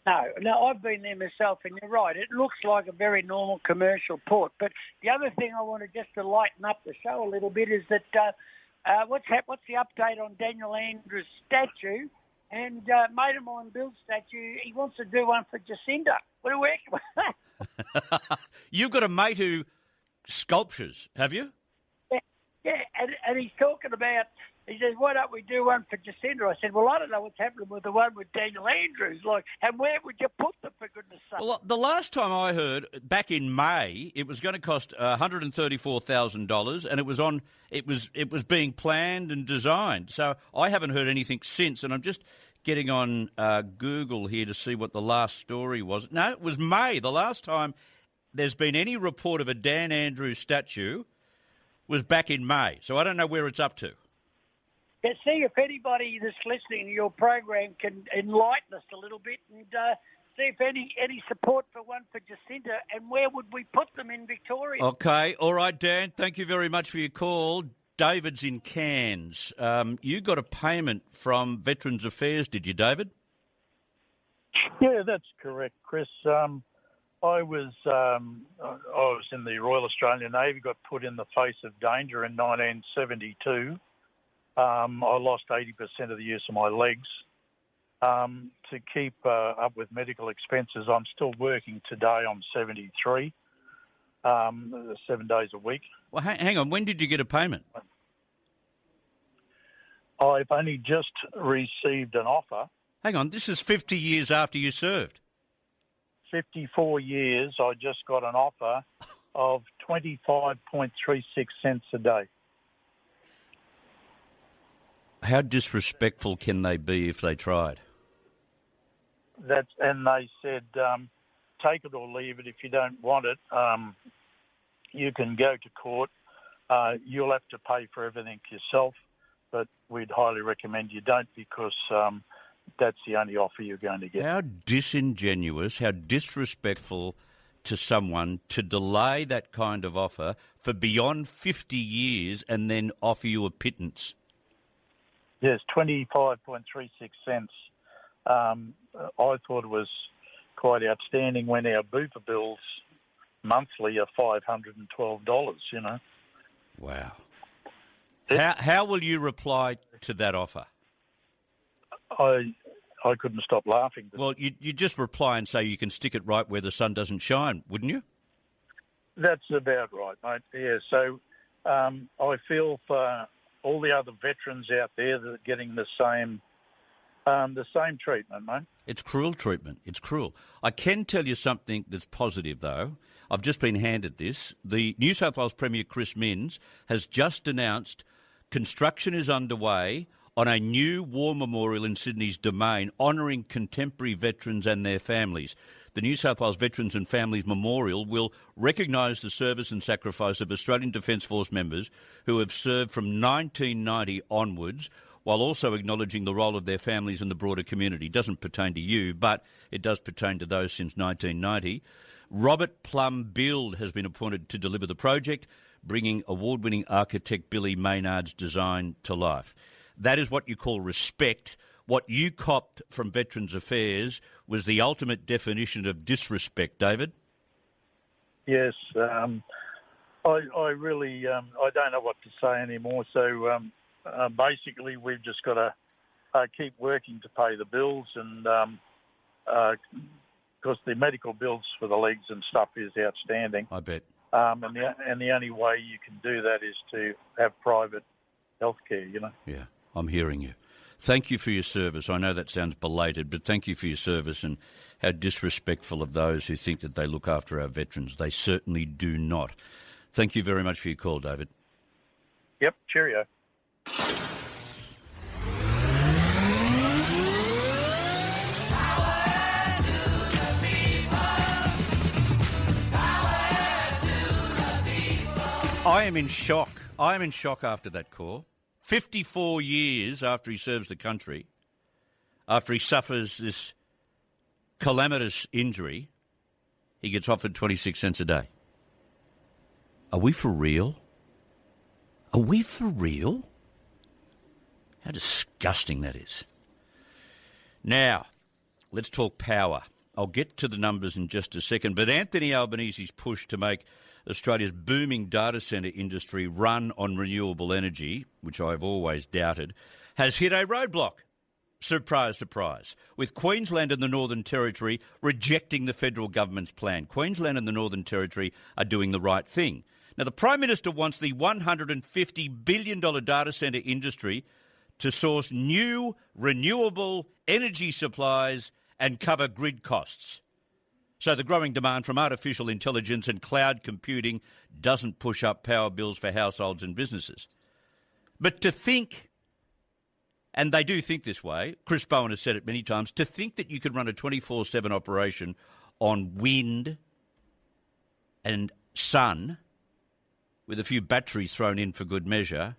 No, I've been there myself, and you're right. It looks like a very normal commercial port. But the other thing I wanted just to lighten up the show a little bit is that what's the update on Daniel Andrews' statue? And mate of mine, Bill's statue, he wants to do one for Jacinda. What do we? You've got a mate who sculptures, have you? Yeah, and he's talking about. He says, why don't we do one for Jacinda? I said, well, I don't know what's happening with the one with Daniel Andrews. Like, and where would you put them, for goodness sake? Well, the last time I heard, back in May, it was going to cost $134,000, and it was being planned and designed. So I haven't heard anything since, and I'm just getting on Google here to see what the last story was. No, it was May. The last time there's been any report of a Dan Andrews statue was back in May. So I don't know where it's up to. Yeah, see if anybody that's listening to your program can enlighten us a little bit and see if any support for one for Jacinda, and where would we put them in Victoria? Okay, all right, Dan, thank you very much for your call. David's in Cairns. You got a payment from Veterans Affairs, did you, David? Yeah, that's correct, Chris. I was in the Royal Australian Navy, got put in the face of danger in 1972. I lost 80% of the use of my legs. To keep up with medical expenses, I'm still working today. I'm 73, 7 days a week. Well, hang on. When did you get a payment? I've only just received an offer. Hang on. This is 50 years after you served. 54 years. I just got an offer of 25.36 cents a day. How disrespectful can they be if they tried? And they said, take it or leave it. If you don't want it, you can go to court. You'll have to pay for everything yourself, but we'd highly recommend you don't, because that's the only offer you're going to get. How disingenuous, how disrespectful to someone to delay that kind of offer for beyond 50 years and then offer you a pittance. Yes, 25.36 cents. I thought it was quite outstanding when our Bupa bills monthly are $512, you know. Wow. How will you reply to that offer? I couldn't stop laughing. Well, you just reply and say you can stick it right where the sun doesn't shine, wouldn't you? That's about right, mate. Yeah, so I feel for all the other veterans out there that are getting the same treatment, mate. It's cruel treatment. It's cruel. I can tell you something that's positive, though. I've just been handed this. The New South Wales Premier, Chris Minns, has just announced construction is underway on a new war memorial in Sydney's Domain, honouring contemporary veterans and their families. The New South Wales Veterans and Families Memorial will recognise the service and sacrifice of Australian Defence Force members who have served from 1990 onwards, while also acknowledging the role of their families in the broader community. It doesn't pertain to you, but it does pertain to those since 1990. Robert Plum Build has been appointed to deliver the project, bringing award-winning architect Billy Maynard's design to life. That is what you call respect. What you copped from Veterans Affairs was the ultimate definition of disrespect, David. Yes, I really I don't know what to say anymore. So basically, we've just got to keep working to pay the bills, and because the medical bills for the legs and stuff is outstanding. I bet. And the only way you can do that is to have private healthcare. You know. Yeah, I'm hearing you. Thank you for your service. I know that sounds belated, but thank you for your service, and how disrespectful of those who think that they look after our veterans. They certainly do not. Thank you very much for your call, David. Yep, cheerio. I am in shock. I am in shock after that call. 54 years after he serves the country, after he suffers this calamitous injury, he gets offered 26 cents a day. Are we for real? Are we for real? How disgusting that is. Now, let's talk power. I'll get to the numbers in just a second, but Anthony Albanese's push to make Australia's booming data centre industry run on renewable energy, which I've always doubted, has hit a roadblock. Surprise, surprise. With Queensland and the Northern Territory rejecting the federal government's plan. Queensland and the Northern Territory are doing the right thing. Now, the Prime Minister wants the $150 billion data centre industry to source new renewable energy supplies and cover grid costs. So the growing demand from artificial intelligence and cloud computing doesn't push up power bills for households and businesses. But to think, and they do think this way, Chris Bowen has said it many times, to think that you could run a 24/7 operation on wind and sun with a few batteries thrown in for good measure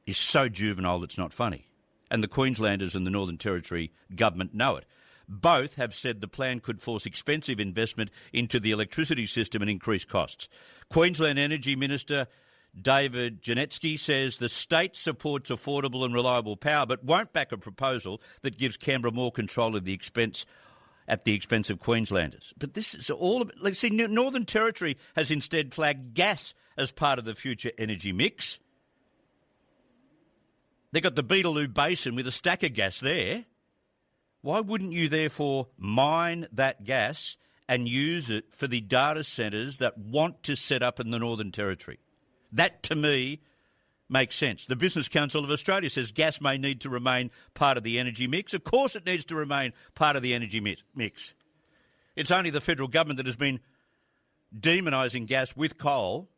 is so juvenile it's not funny. And the Queenslanders and the Northern Territory government know it. Both have said the plan could force expensive investment into the electricity system and increase costs. Queensland Energy Minister David Janetsky says the state supports affordable and reliable power but won't back a proposal that gives Canberra more control of the expense at the expense of Queenslanders. But this is all... Northern Territory has instead flagged gas as part of the future energy mix. They've got the Beetaloo Basin with a stack of gas there. Why wouldn't you therefore mine that gas and use it for the data centres that want to set up in the Northern Territory? That, to me, makes sense. The Business Council of Australia says gas may need to remain part of the energy mix. Of course it needs to remain part of the energy mix. It's only the federal government that has been demonising gas with coal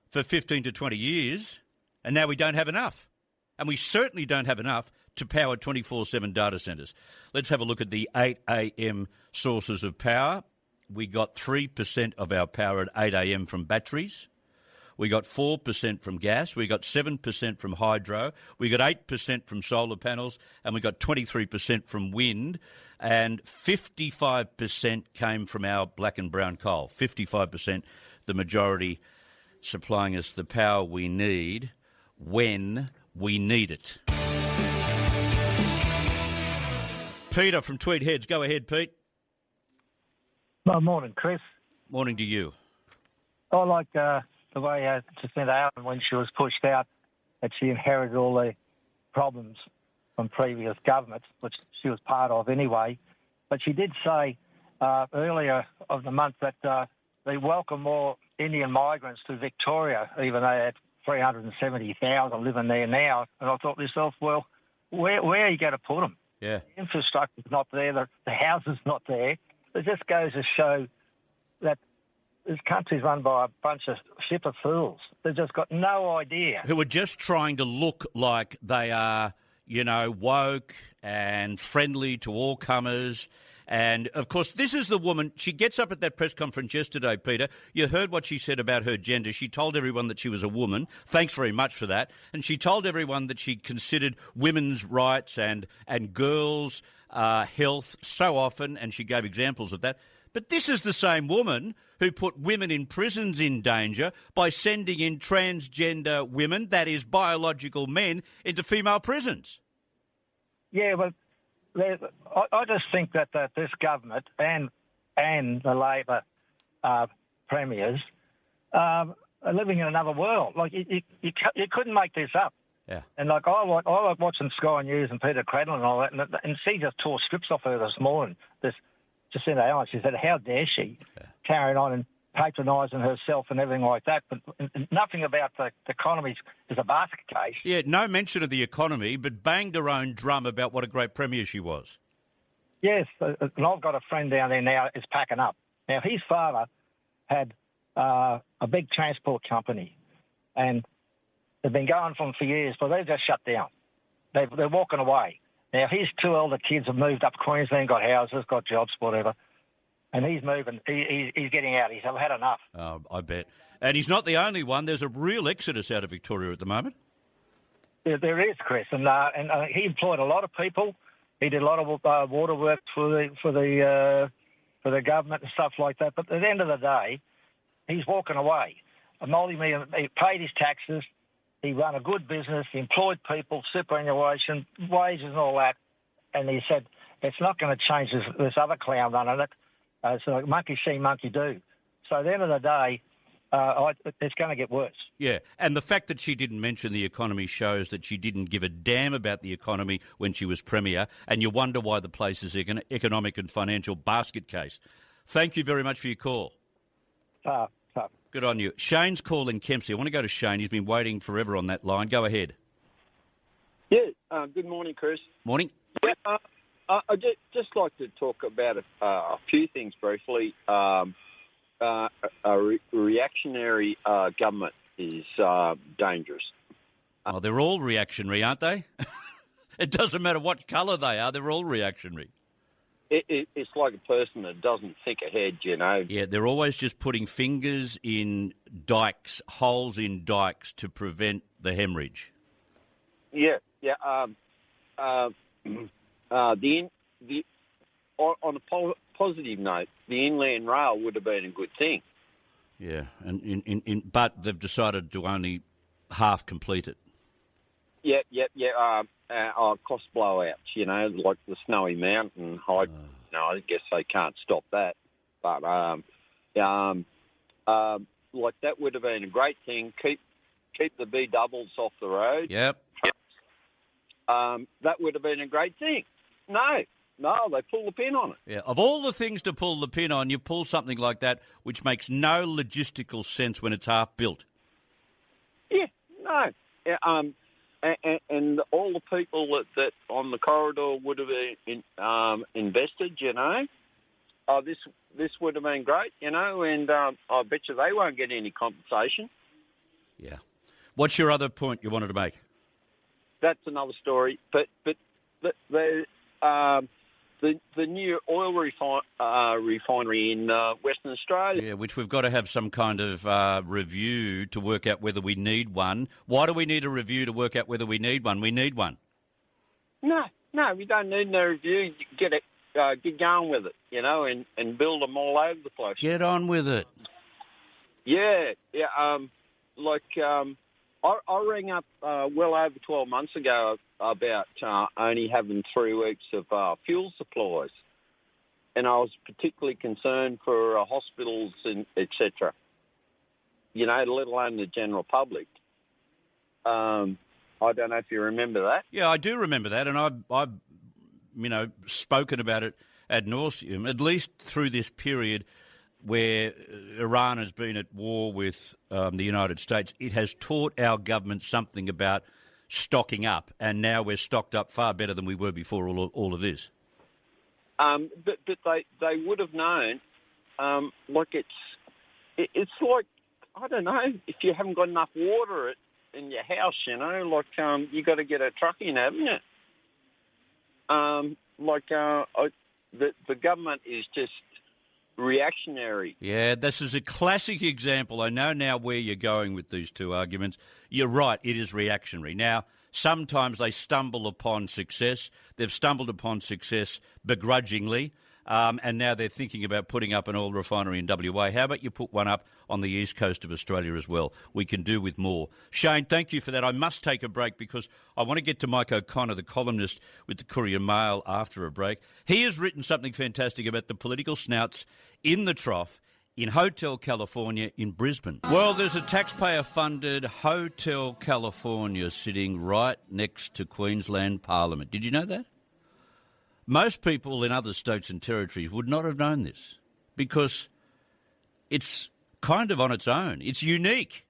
for 15 to 20 years, and now we don't have enough. And we certainly don't have enough to power 24/7 data centres. Let's have a look at the 8 a.m. sources of power. We got 3% of our power at 8 a.m. from batteries. We got 4% from gas. We got 7% from hydro. We got 8% from solar panels. And we got 23% from wind. And 55% came from our black and brown coal. 55%, the majority supplying us the power we need when we need it. Peter from Tweed Heads. Go ahead, Pete. Morning, Chris. Morning to you. I like the way Jacinta Allen, when she was pushed out, that she inherited all the problems from previous governments, which she was part of anyway. But she did say earlier of the month that they welcome more Indian migrants to Victoria, even though they had 370,000 living there now. And I thought to myself, well, where are you going to put them? Yeah. The infrastructure's not there, the housing's not there. It just goes to show that this country's run by a bunch of shit of fools. They've just got no idea. Who are just trying to look like they are, woke and friendly to all comers. And, of course, this is the woman. She gets up at that press conference yesterday, Peter. You heard what she said about her gender. She told everyone that she was a woman. Thanks very much for that. And she told everyone that she considered women's rights and girls' health so often, and she gave examples of that. But this is the same woman who put women in prisons in danger by sending in transgender women, that is, biological men, into female prisons. Yeah, but I just think that this government and the Labor premiers are living in another world. Like you couldn't make this up. Yeah. And like I like watching Sky News and Peter Cradle and all that, and she just tore strips off her this morning. This Jacinta Allen, she said, "How dare she carrying on and patronising herself and everything like that?" But nothing about the economy is a basket case. Yeah, no mention of the economy, but banged her own drum about what a great premier she was. Yes, and I've got a friend down there now is packing up. Now, his father had a big transport company, and they've been going for years, but they've just shut down. They're walking away. Now, his two elder kids have moved up Queensland, got houses, got jobs, whatever. And he's moving. He's getting out. He's had enough. Oh, I bet. And he's not the only one. There's a real exodus out of Victoria at the moment. Yeah, there is, Chris. And he employed a lot of people. He did a lot of water work for the government and stuff like that. But at the end of the day, he's walking away. A multi-million. He paid his taxes. He ran a good business. He employed people, superannuation, wages and all that. And he said, it's not going to change this other clown running it. So like monkey see, monkey do. So at the end of the day, it's going to get worse. Yeah, and the fact that she didn't mention the economy shows that she didn't give a damn about the economy when she was Premier, and you wonder why the place is an economic and financial basket case. Thank you very much for your call. Good on you. Shane's calling Kempsey. I want to go to Shane. He's been waiting forever on that line. Go ahead. Yeah, good morning, Chris. Morning. Yeah, I'd just like to talk about a few things briefly. A reactionary government is dangerous. Oh, they're all reactionary, aren't they? It doesn't matter what colour they are, they're all reactionary. It's like a person that doesn't think ahead, you know. Yeah, they're always just putting fingers in dikes, holes in dikes to prevent the hemorrhage. Yeah. On a positive note, the Inland Rail would have been a good thing. Yeah, but they've decided to only half complete it. Yeah. Cost blowouts, you know, like the Snowy Mountain hike. No, I guess they can't stop that. But like that would have been a great thing. Keep the B doubles off the road. Yep. That would have been a great thing. No, they pull the pin on it. Yeah, of all the things to pull the pin on, you pull something like that, which makes no logistical sense when it's half built. Yeah, no. And all the people that on the corridor would have invested, you know, oh, this would have been great, and I bet you they won't get any compensation. Yeah. What's your other point you wanted to make? That's another story. But the new oil refinery in Western Australia. Yeah, which we've got to have some kind of review to work out whether we need one. Why do we need a review to work out whether we need one? We need one. No, we don't need no review. Get going with it, and build them all over the place. Get on with it. Yeah. I rang up well over 12 months ago about only having 3 weeks of fuel supplies, and I was particularly concerned for hospitals and etc. Let alone the general public. I don't know if you remember that. Yeah, I do remember that, and I've spoken about it ad nauseum, at least through this period where Iran has been at war with the United States. It has taught our government something about stocking up, and now we're stocked up far better than we were before all of this. But they would have known, it's like, I don't know, if you haven't got enough water in your house, you got to get a truck in, haven't you? The government is just reactionary. Yeah, this is a classic example. I know now where you're going with these two arguments. You're right, it is reactionary. Now, sometimes they stumble upon success. They've stumbled upon success begrudgingly, and now they're thinking about putting up an oil refinery in WA. How about you put one up on the east coast of Australia as well? We can do with more. Shane, thank you for that. I must take a break because I want to get to Mike O'Connor, the columnist with the Courier Mail, after a break. He has written something fantastic about the political snouts in the trough in Hotel California in Brisbane. Well, there's a taxpayer-funded Hotel California sitting right next to Queensland Parliament. Did you know that? Most people in other states and territories would not have known this because it's kind of on its own. It's unique.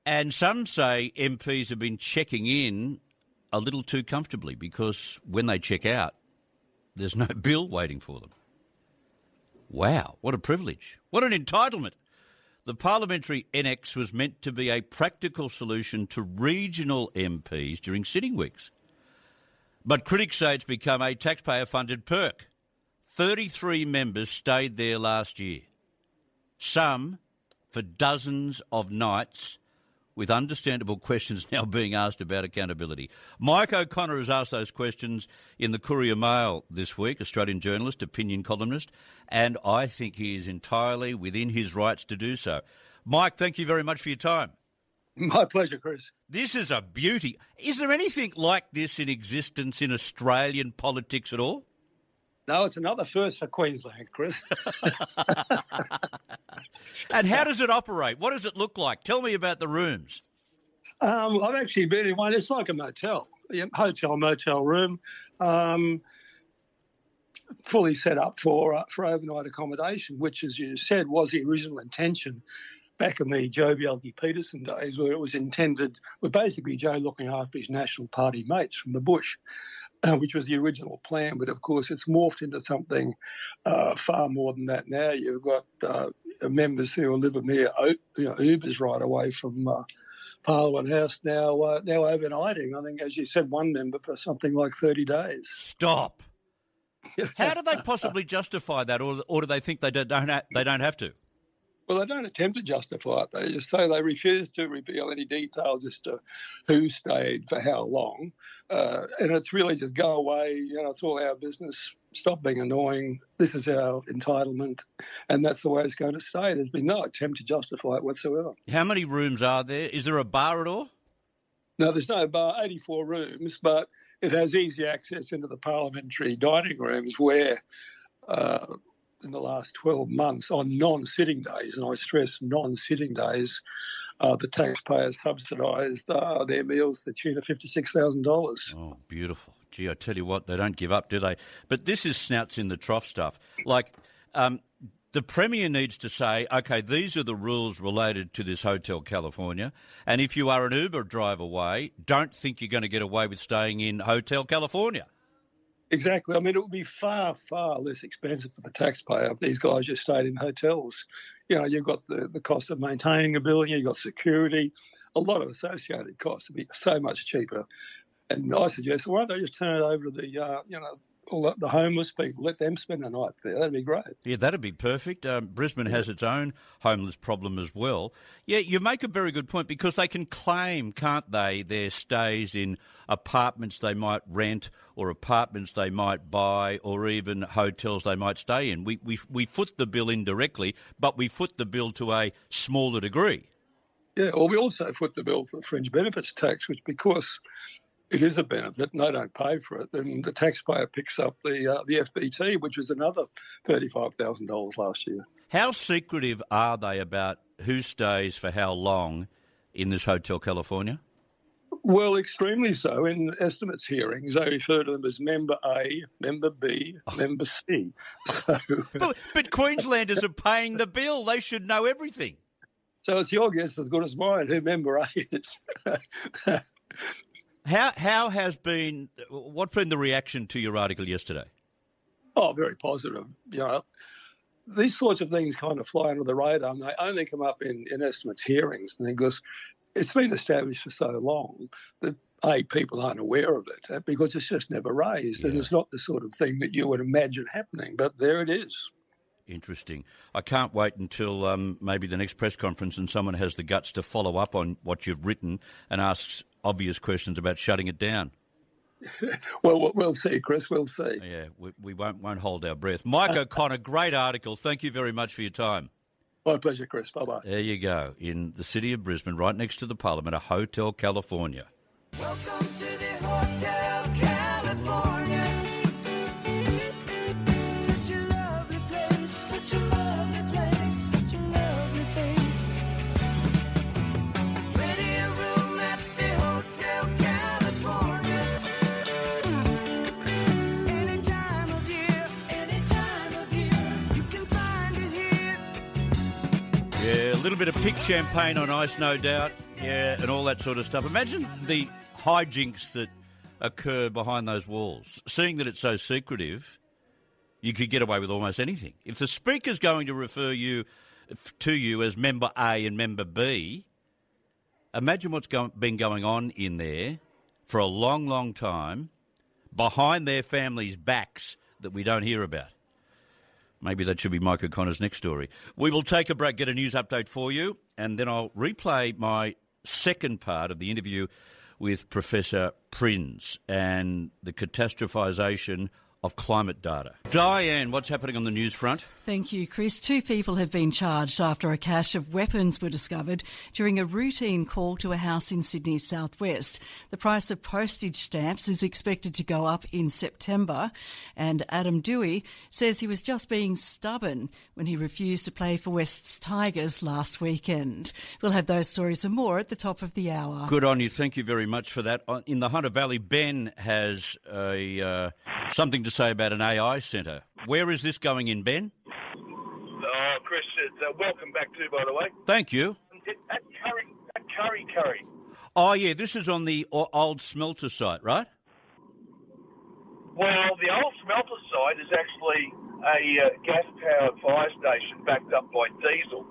And some say MPs have been checking in a little too comfortably because when they check out, there's no bill waiting for them. Wow, what a privilege. What an entitlement. The parliamentary annex was meant to be a practical solution to regional MPs during sitting weeks. But critics say it's become a taxpayer-funded perk. 33 members stayed there last year, some for dozens of nights, with understandable questions now being asked about accountability. Mike O'Connor has asked those questions in the Courier Mail this week, Australian journalist, opinion columnist, and I think he is entirely within his rights to do so. Mike, thank you very much for your time. My pleasure, Chris. This is a beauty. Is there anything like this in existence in Australian politics at all? No, it's another first for Queensland, Chris. And how does it operate? What does it look like? Tell me about the rooms. I've actually been in one. It's like a motel, motel room, fully set up for overnight accommodation, which, as you said, was the original intention back in the Joh Bjelke-Petersen days, where it was intended, with basically Joh looking after his National Party mates from the bush, which was the original plan. But, of course, it's morphed into something far more than that now. You've got members who are living near Ubers right away from Parliament House now overnighting. I think, as you said, one member for something like 30 days. Stop. How do they possibly justify that, or do they think they don't have to? Well, they don't attempt to justify it. They just say they refuse to reveal any details as to who stayed for how long. And it's really just go away, it's all our business, stop being annoying, this is our entitlement, and that's the way it's going to stay. There's been no attempt to justify it whatsoever. How many rooms are there? Is there a bar at all? No, there's no bar, 84 rooms, but it has easy access into the parliamentary dining rooms where in the last 12 months on non-sitting days, and I stress non-sitting days, the taxpayers subsidised their meals to the tune of $56,000. Oh, beautiful. Gee, I tell you what, they don't give up, do they? But this is snouts in the trough stuff. Like, the Premier needs to say, OK, these are the rules related to this Hotel California, and if you are an Uber driver away, don't think you're going to get away with staying in Hotel California. Exactly. I mean, it would be far, far less expensive for the taxpayer if these guys just stayed in hotels. You know, you've got the cost of maintaining a building, you've got security, a lot of associated costs would be so much cheaper. And I suggest, why don't they just turn it over to the, all the homeless people, let them spend the night there. That'd be great. Yeah, that'd be perfect. Brisbane has its own homeless problem as well. Yeah, you make a very good point because they can claim, can't they, their stays in apartments they might rent or apartments they might buy or even hotels they might stay in. We foot the bill indirectly, but we foot the bill to a smaller degree. Yeah, well, we also foot the bill for the fringe benefits tax, which because it is a benefit and they don't pay for it, then the taxpayer picks up the FBT, which was another $35,000 last year. How secretive are they about who stays for how long in this Hotel California? Well, extremely so. In estimates hearings, they refer to them as Member A, Member B, Member C. So, but Queenslanders are paying the bill. They should know everything. So it's your guess as good as mine who Member A is. What's been the reaction to your article yesterday? Oh, very positive. You know, these sorts of things kind of fly under the radar and they only come up in estimates hearings because it's been established for so long that, people aren't aware of it because it's just never raised and it's not the sort of thing that you would imagine happening, but there it is. Interesting. I can't wait until maybe the next press conference and someone has the guts to follow up on what you've written and asks obvious questions about shutting it down. Well, we'll see, Chris. We'll see. Yeah, we won't hold our breath. Mike O'Connor, great article. Thank you very much for your time. My pleasure, Chris. Bye-bye. There you go. In the city of Brisbane, right next to the Parliament, a Hotel California. Welcome to the Hotel California. Such a lovely place, such a lovely place, such a lovely face. Ready a room at the Hotel California. Any time of year, you can find it here. Yeah, a little bit of pink champagne on ice, no doubt. Yeah, and all that sort of stuff. Imagine the hijinks that occur behind those walls. Seeing that it's so secretive, you could get away with almost anything. If the Speaker's going to refer to you as Member A and Member B, imagine what's been going on in there for a long, long time behind their families' backs that we don't hear about. Maybe that should be Mike O'Connor's next story. We will take a break, get a news update for you, and then I'll replay my second part of the interview with Professor Prinz and the catastrophisation of climate data. Diane, what's happening on the news front? Thank you, Chris. 2 people have been charged after a cache of weapons were discovered during a routine call to a house in Sydney's southwest. The price of postage stamps is expected to go up in September, and Adam Dewey says he was just being stubborn when he refused to play for West's Tigers last weekend. We'll have those stories and more at the top of the hour. Good on you. Thank you very much for that. In the Hunter Valley, Ben has something to say about an AI centre. Where is this going in, Ben? Chris, welcome back too, by the way. Thank you. At Curry. Oh, yeah, this is on the old smelter site, right? Well, the old smelter site is actually a gas-powered fire station backed up by diesel.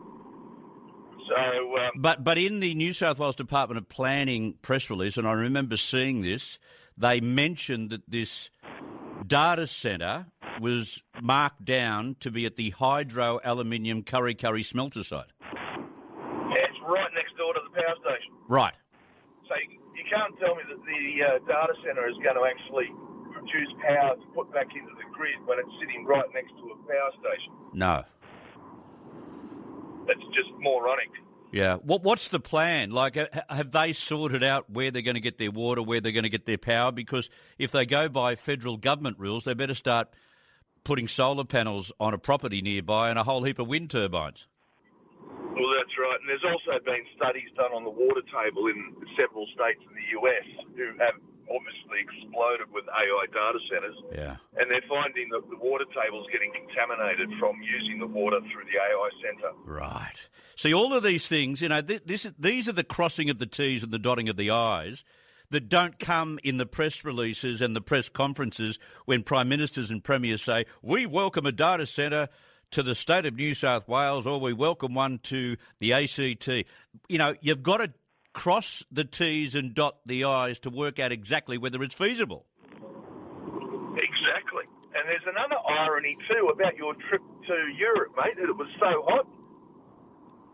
So, But in the New South Wales Department of Planning press release, and I remember seeing this, they mentioned that this data centre was marked down to be at the Hydro Aluminium Curry smelter site. Yeah, it's right next door to the power station. Right. So you can't tell me that the data centre is going to actually produce power to put back into the grid when it's sitting right next to a power station. No. That's just moronic. Yeah. What's the plan? Like, have they sorted out where they're going to get their water, where they're going to get their power? Because if they go by federal government rules, they better start putting solar panels on a property nearby and a whole heap of wind turbines. Well, that's right. And there's also been studies done on the water table in several states in the US who have obviously exploded with AI data centres. Yeah. And they're finding that the water table's getting contaminated from using the water through the AI centre. Right. See, all of these things, you know, these are the crossing of the T's and the dotting of the I's that don't come in the press releases and the press conferences when Prime Ministers and Premiers say, we welcome a data centre to the state of New South Wales, or we welcome one to the ACT. You know, you've got to cross the T's and dot the I's to work out exactly whether it's feasible. Exactly. And there's another irony too about your trip to Europe, mate, that it was so hot.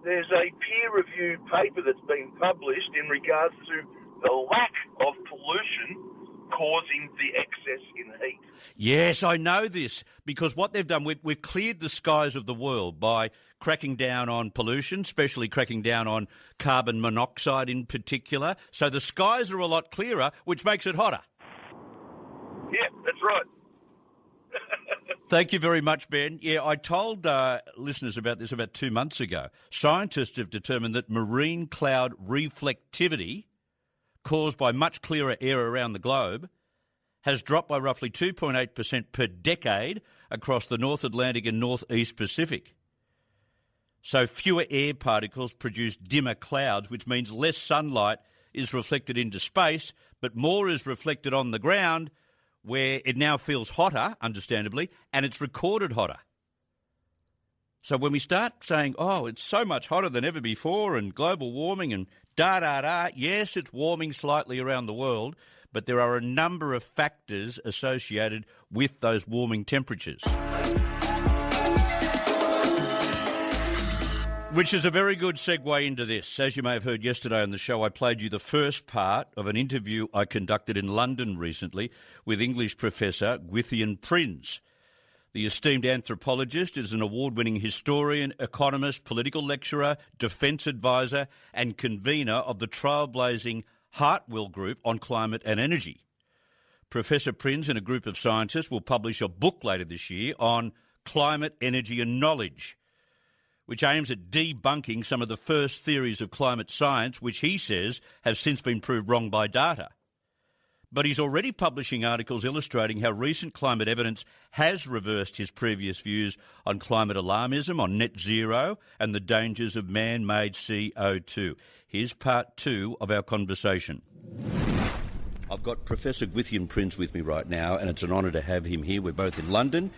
There's a peer-reviewed paper that's been published in regards to the lack of pollution causing the excess in heat. Yes, I know this, because what they've done, we've cleared the skies of the world by cracking down on pollution, especially cracking down on carbon monoxide in particular. So the skies are a lot clearer, which makes it hotter. Yeah, that's right. Thank you very much, Ben. Yeah, I told listeners about this about 2 months ago. Scientists have determined that marine cloud reflectivity, caused by much clearer air around the globe, has dropped by roughly 2.8% per decade across the North Atlantic and Northeast Pacific. So fewer air particles produce dimmer clouds, which means less sunlight is reflected into space, but more is reflected on the ground, where it now feels hotter, understandably, and it's recorded hotter. So when we start saying, oh, it's so much hotter than ever before and global warming and da-da-da, yes, it's warming slightly around the world, but there are a number of factors associated with those warming temperatures. Which is a very good segue into this. As you may have heard yesterday on the show, I played you the first part of an interview I conducted in London recently with English professor Gwythian Prinz. The esteemed anthropologist is an award-winning historian, economist, political lecturer, defence advisor and convener of the trailblazing Hartwell Group on climate and energy. Professor Prinz and a group of scientists will publish a book later this year on climate, energy and knowledge, which aims at debunking some of the first theories of climate science, which he says have since been proved wrong by data. But he's already publishing articles illustrating how recent climate evidence has reversed his previous views on climate alarmism, on net zero, and the dangers of man-made CO2. Here's part 2 of our conversation. I've got Professor Gwythian Prinz with me right now, and it's an honour to have him here. We're both in London,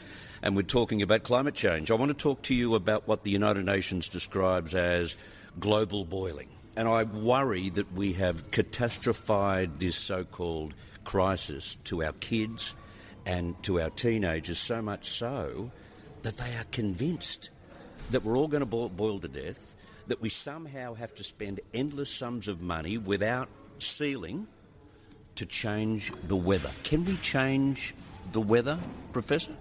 and we're talking about climate change. I want to talk to you about what the United Nations describes as global boiling. And I worry that we have catastrophised this so-called crisis to our kids and to our teenagers, so much so that they are convinced that we're all going to boil to death, that we somehow have to spend endless sums of money without ceiling to change the weather. Can we change the weather, Professor?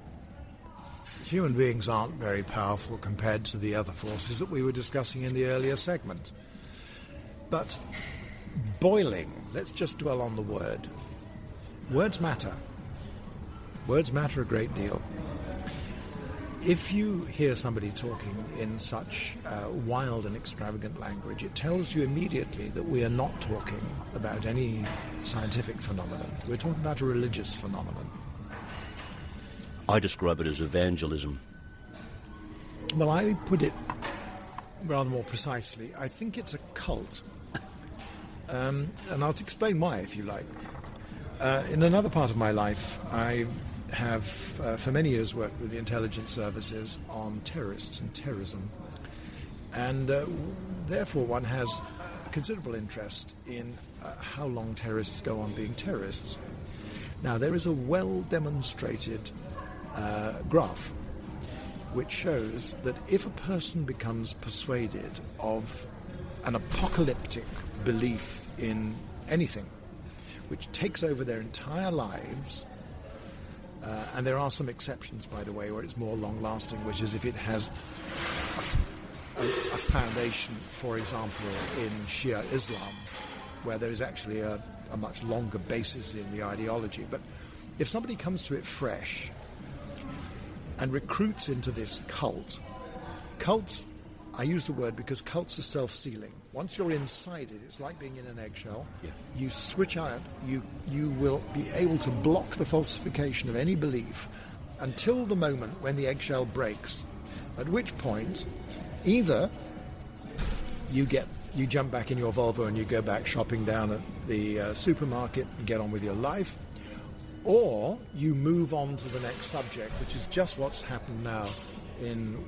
Human beings aren't very powerful compared to the other forces that we were discussing in the earlier segment. But boiling, let's just dwell on the word. Words matter. Words matter a great deal. If you hear somebody talking in such wild and extravagant language, it tells you immediately that we are not talking about any scientific phenomenon. We're talking about a religious phenomenon. I describe it as evangelism. Well, I put it rather more precisely. I think it's a cult. And I'll explain why, if you like. In another part of my life, I have for many years worked with the intelligence services on terrorists and terrorism. And therefore one has considerable interest in how long terrorists go on being terrorists. Now, there is a well-demonstrated graph which shows that if a person becomes persuaded of an apocalyptic belief in anything, which takes over their entire lives, and there are some exceptions, by the way, where it's more long-lasting, which is if it has a foundation, for example, in Shia Islam, where there is actually a much longer basis in the ideology. But if somebody comes to it fresh and recruits into this cult, cults, I use the word because cults are self-sealing. Once you're inside it, it's like being in an eggshell. Yeah. You switch out, you will be able to block the falsification of any belief until the moment when the eggshell breaks, at which point either you get you jump back in your Volvo and you go back shopping down at the supermarket and get on with your life, or you move on to the next subject, which is just what's happened now in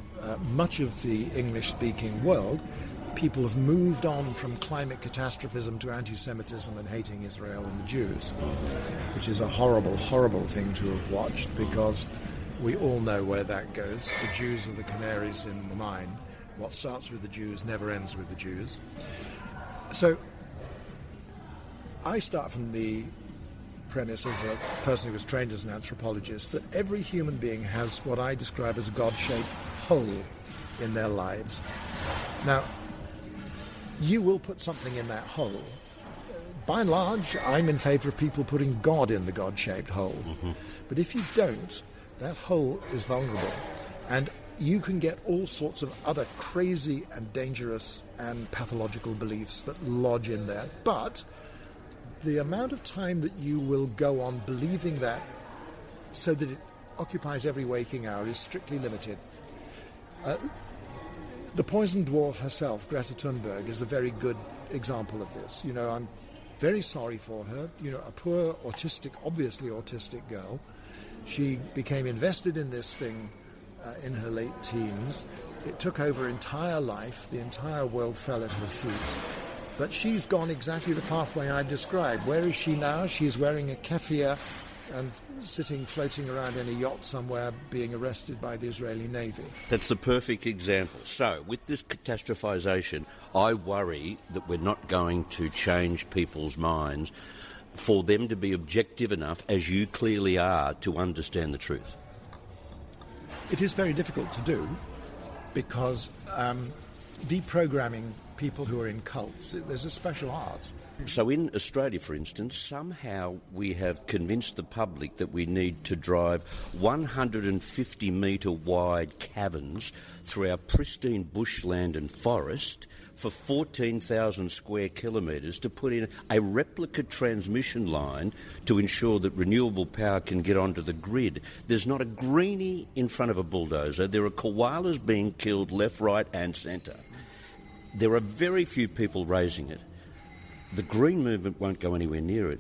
much of the English-speaking world. People have moved on from climate catastrophism to anti-Semitism and hating Israel and the Jews, which is a horrible, horrible thing to have watched, because we all know where that goes. The Jews are the canaries in the mine. What starts with the Jews never ends with the Jews. So I start from the premise, as a person who was trained as an anthropologist, that every human being has what I describe as a God-shaped hole in their lives. Now, you will put something in that hole. By and large, I'm in favour of people putting God in the God-shaped hole. Mm-hmm. But if you don't, that hole is vulnerable. And you can get all sorts of other crazy and dangerous and pathological beliefs that lodge in there. But the amount of time that you will go on believing that so that it occupies every waking hour is strictly limited. The poison dwarf herself, Greta Thunberg, is a very good example of this. You know, I'm very sorry for her. You know, a poor obviously autistic girl. She became invested in this thing in her late teens. It took over her entire life. The entire world fell at her feet. But she's gone exactly the pathway I described. Where is she now? She's wearing a keffiyeh and floating around in a yacht somewhere, being arrested by the Israeli Navy. That's the perfect example. So, with this catastrophisation, I worry that we're not going to change people's minds for them to be objective enough, as you clearly are, to understand the truth. It is very difficult to do, because deprogramming people who are in cults, there's a special art. So in Australia, for instance, somehow we have convinced the public that we need to drive 150-metre wide caverns through our pristine bushland and forest for 14,000 square kilometres to put in a replica transmission line to ensure that renewable power can get onto the grid. There's not a greenie in front of a bulldozer. There are koalas being killed left, right and centre. There are very few people raising it. The Green Movement won't go anywhere near it.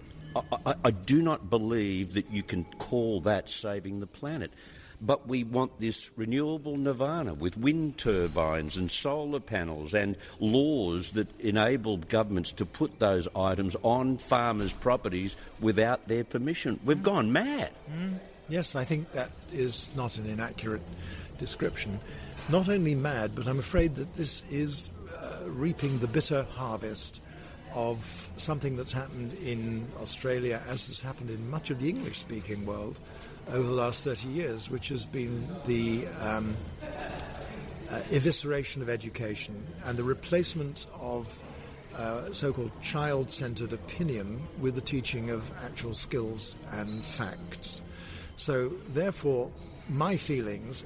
I do not believe that you can call that saving the planet. But we want this renewable nirvana with wind turbines and solar panels and laws that enable governments to put those items on farmers' properties without their permission. We've gone mad. Yes, I think that is not an inaccurate description. Not only mad, but I'm afraid that this is reaping the bitter harvest of something that's happened in Australia, as has happened in much of the English-speaking world over the last 30 years, which has been the evisceration of education and the replacement of so-called child-centred opinion with the teaching of actual skills and facts. So, therefore, my feelings,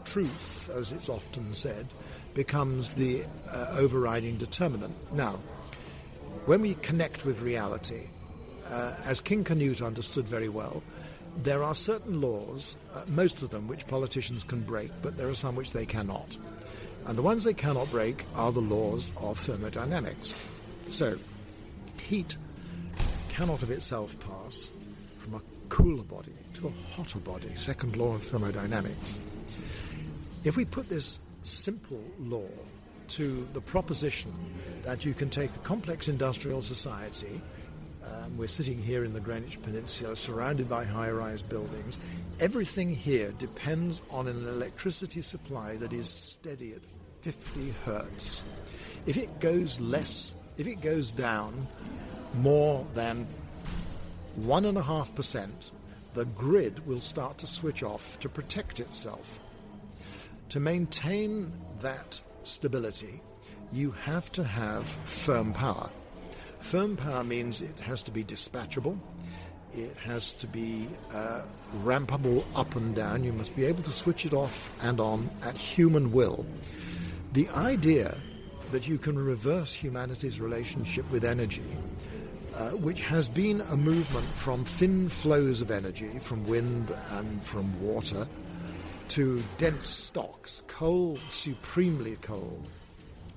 truth, as it's often said, becomes the overriding determinant. Now, when we connect with reality, as King Canute understood very well, there are certain laws, most of them which politicians can break, but there are some which they cannot. And the ones they cannot break are the laws of thermodynamics. So, heat cannot of itself pass from a cooler body to a hotter body, second law of thermodynamics. If we put this simple law to the proposition that you can take a complex industrial society, we're sitting here in the Greenwich Peninsula surrounded by high-rise buildings, everything here depends on an electricity supply that is steady at 50 hertz. If it goes down more than 1.5%, the grid will start to switch off to protect itself. To maintain that stability, you have to have firm power. Firm power means it has to be dispatchable, it has to be rampable up and down, you must be able to switch it off and on at human will. The idea that you can reverse humanity's relationship with energy, which has been a movement from thin flows of energy, from wind and from water, to dense stocks, coal, supremely coal,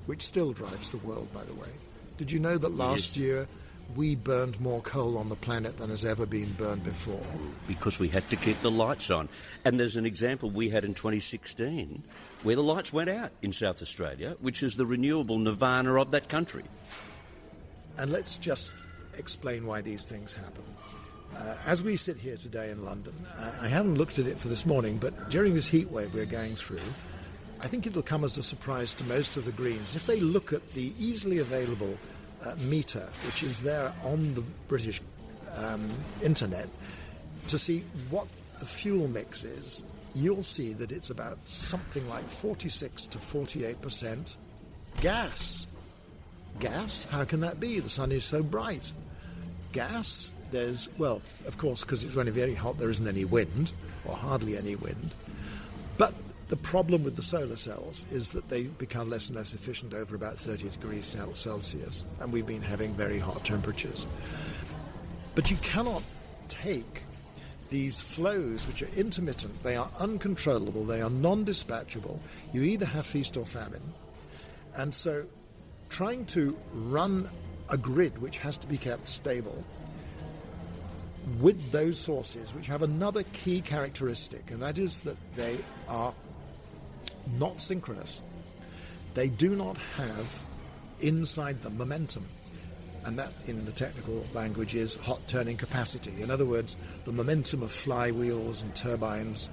which still drives the world, by the way. Did you know that last year we burned more coal on the planet than has ever been burned before? Because we had to keep the lights on. And there's an example we had in 2016 where the lights went out in South Australia, which is the renewable nirvana of that country. And let's just explain why these things happen. As we sit here today in London, I haven't looked at it for this morning, but during this heat wave we're going through, I think it'll come as a surprise to most of the Greens. If they look at the easily available meter, which is there on the British internet, to see what the fuel mix is, you'll see that it's about something like 46 to 48% gas. Gas? How can that be? The sun is so bright. Gas? There's, well, of course, because it's running very hot, there isn't any wind, or hardly any wind. But the problem with the solar cells is that they become less and less efficient over about 30 degrees Celsius, and we've been having very hot temperatures. But you cannot take these flows, which are intermittent, they are uncontrollable, they are non-dispatchable. You either have feast or famine. And so trying to run a grid which has to be kept stable with those sources, which have another key characteristic, and that is that they are not synchronous. They do not have inside them momentum, and that in the technical language is hot turning capacity. In other words, the momentum of flywheels and turbines,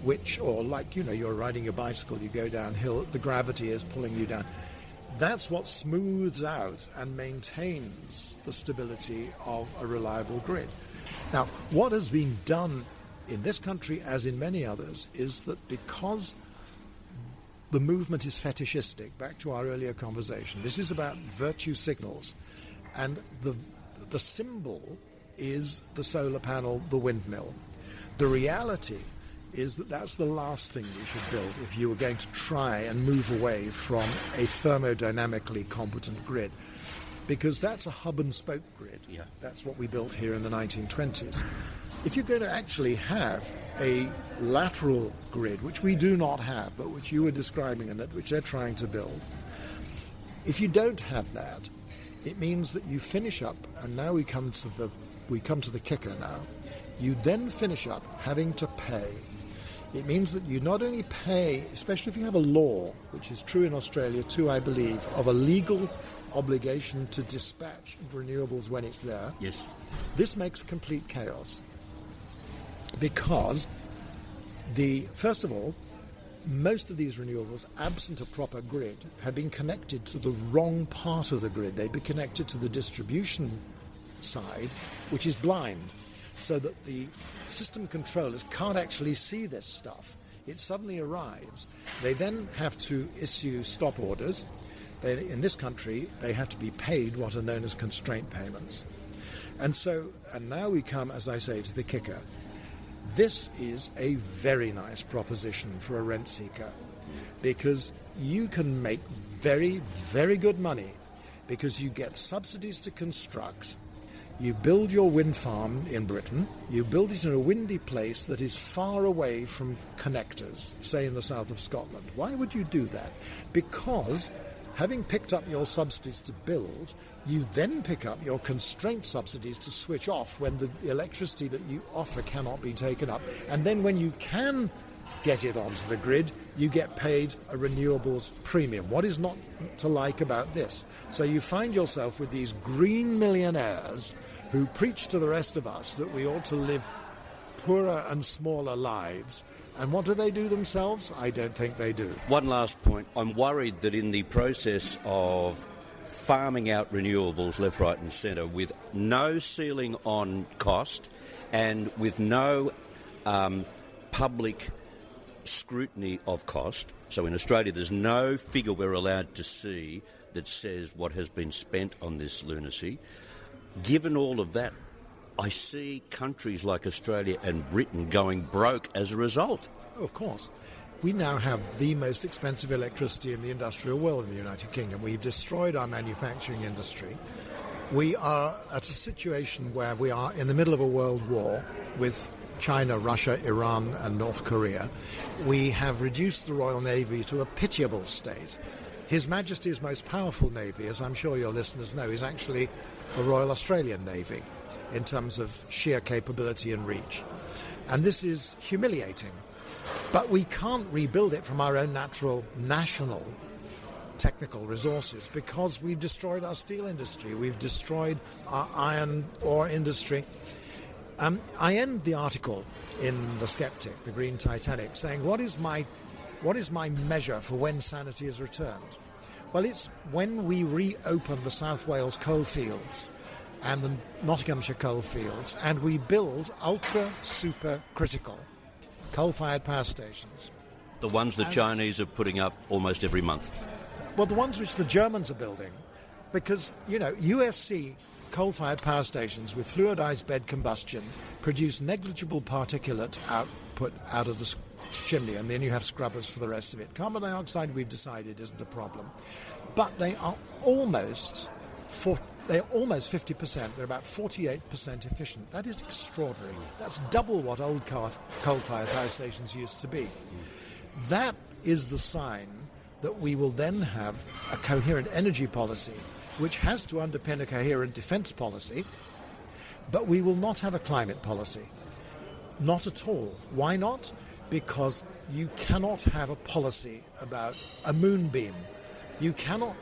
which, or like, you're riding a bicycle, you go downhill, the gravity is pulling you down. That's what smooths out and maintains the stability of a reliable grid. Now, what has been done in this country, as in many others, is that because the movement is fetishistic, back to our earlier conversation, this is about virtue signals, and the symbol is the solar panel, the windmill. The reality is that that's the last thing you should build if you were going to try and move away from a thermodynamically competent grid, because that's a hub and spoke grid. Yeah. That's what we built here in the 1920s. If you're going to actually have a lateral grid, which we do not have, but which you were describing and which they're trying to build, if you don't have that, it means that you finish up, and now we come to the kicker now. You then finish up having to pay. It means that you not only pay, especially if you have a law, which is true in Australia too, I believe, of a legal obligation to dispatch renewables when it's there. Yes. This makes complete chaos. Because, first of all, most of these renewables, absent a proper grid, have been connected to the wrong part of the grid. They've been connected to the distribution side, which is blind, so that the system controllers can't actually see this stuff. It suddenly arrives. They then have to issue stop orders. In this country, they have to be paid what are known as constraint payments. And now we come, as I say, to the kicker. This is a very nice proposition for a rent seeker, because you can make very, very good money, because you get subsidies to construct. You build your wind farm in Britain, you build it in a windy place that is far away from connectors, say in the south of Scotland. Why would you do that? Because having picked up your subsidies to build, you then pick up your constraint subsidies to switch off when the electricity that you offer cannot be taken up. And then when you can get it onto the grid, you get paid a renewables premium. What is not to like about this? So you find yourself with these green millionaires who preach to the rest of us that we ought to live poorer and smaller lives. And what do they do themselves? I don't think they do. One last point. I'm worried that in the process of farming out renewables left, right and centre with no ceiling on cost and with no public scrutiny of cost, so in Australia there's no figure we're allowed to see that says what has been spent on this lunacy. Given all of that, I see countries like Australia and Britain going broke as a result. Oh, of course. We now have the most expensive electricity in the industrial world in the United Kingdom. We've destroyed our manufacturing industry. We are at a situation where we are in the middle of a world war with China, Russia, Iran and North Korea. We have reduced the Royal Navy to a pitiable state. His Majesty's most powerful navy, as I'm sure your listeners know, is actually the Royal Australian Navy in terms of sheer capability and reach. And this is humiliating. But we can't rebuild it from our own natural national technical resources because we've destroyed our steel industry, we've destroyed our iron ore industry. I end the article in The Skeptic, The Green Titanic, saying, what is my measure for when sanity is returned? Well, it's when we reopen the South Wales coalfields and the Nottinghamshire coalfields, and we build ultra-super-critical coal-fired power stations. The ones the Chinese are putting up almost every month. Well, the ones which the Germans are building, because, USC coal-fired power stations with fluidized bed combustion produce negligible particulate output out of the chimney, and then you have scrubbers for the rest of it. Carbon dioxide, we've decided, isn't a problem. But they are almost 50%. They're about 48% efficient. That is extraordinary. That's double what old coal-fired power stations used to be. That is the sign that we will then have a coherent energy policy, which has to underpin a coherent defence policy, but we will not have a climate policy. Not at all. Why not? Because you cannot have a policy about a moonbeam. You cannot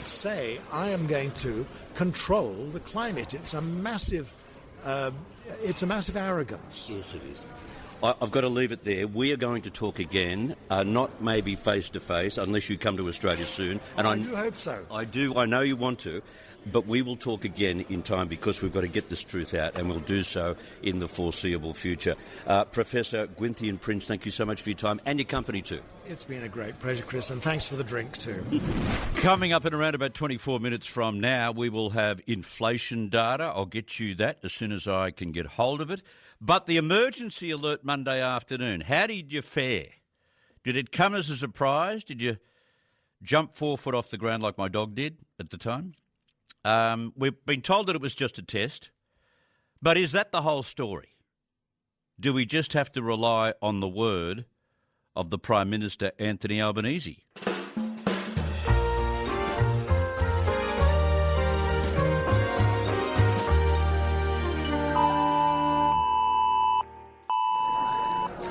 say, I am going to control the climate. It's a massive arrogance. Yes, it is. I've got to leave it there. We are going to talk again, not maybe face-to-face, unless you come to Australia soon. And I do hope so. I do. I know you want to. But we will talk again in time because we've got to get this truth out, and we'll do so in the foreseeable future. Professor Gwynthian Prince, thank you so much for your time and your company too. It's been a great pleasure, Chris, and thanks for the drink too. Coming up in around about 24 minutes from now, we will have inflation data. I'll get you that as soon as I can get hold of it. But the emergency alert Monday afternoon, how did you fare? Did it come as a surprise? Did you jump 4 foot off the ground like my dog did at the time? We've been told that it was just a test, but is that the whole story? Do we just have to rely on the word of the Prime Minister, Anthony Albanese?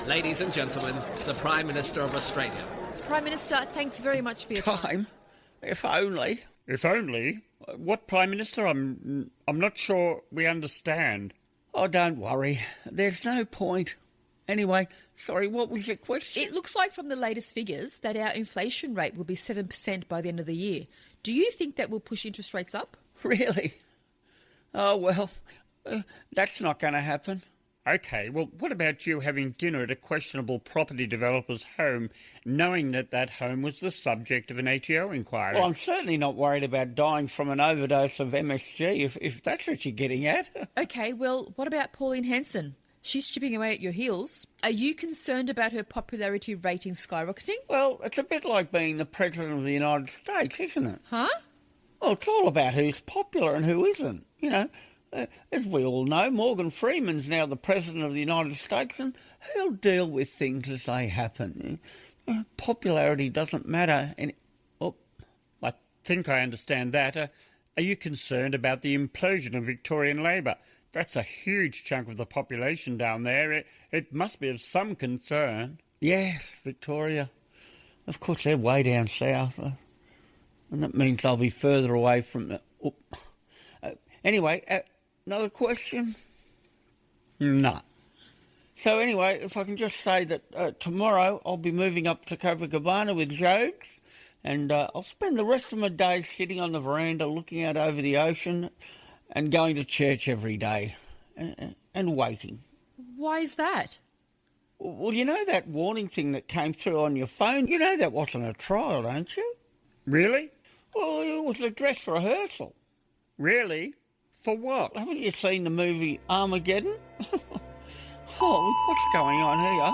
Ladies and gentlemen, the Prime Minister of Australia. Prime Minister, thanks very much for your time. If only. If only? What Prime Minister? I'm not sure we understand. Oh, don't worry. There's no point. Anyway, sorry, what was your question? It looks like from the latest figures that our inflation rate will be 7% by the end of the year. Do you think that will push interest rates up? Really? Oh, well, that's not going to happen. OK, well, what about you having dinner at a questionable property developer's home, knowing that that home was the subject of an ATO inquiry? Well, I'm certainly not worried about dying from an overdose of MSG, if that's what you're getting at. OK, well, what about Pauline Hanson? She's chipping away at your heels. Are you concerned about her popularity rating skyrocketing? Well, it's a bit like being the President of the United States, isn't it? Huh? Well, it's all about who's popular and who isn't, you know. As we all know, Morgan Freeman's now the President of the United States, and he'll deal with things as they happen. Popularity doesn't matter. I think I understand that. Are you concerned about the implosion of Victorian Labor? That's a huge chunk of the population down there. It must be of some concern. Yes, Victoria. Of course, they're way down south. And that means they'll be further away from the... Anyway, another question? No. So anyway, if I can just say that tomorrow I'll be moving up to Copacabana with Jodes, and I'll spend the rest of my day sitting on the veranda looking out over the ocean and going to church every day and waiting. Why is that? Well, you know that warning thing that came through on your phone? You know that wasn't a trial, don't you? Really? Well, it was a dress rehearsal. Really? For what? Haven't you seen the movie Armageddon? Oh, what's going on here?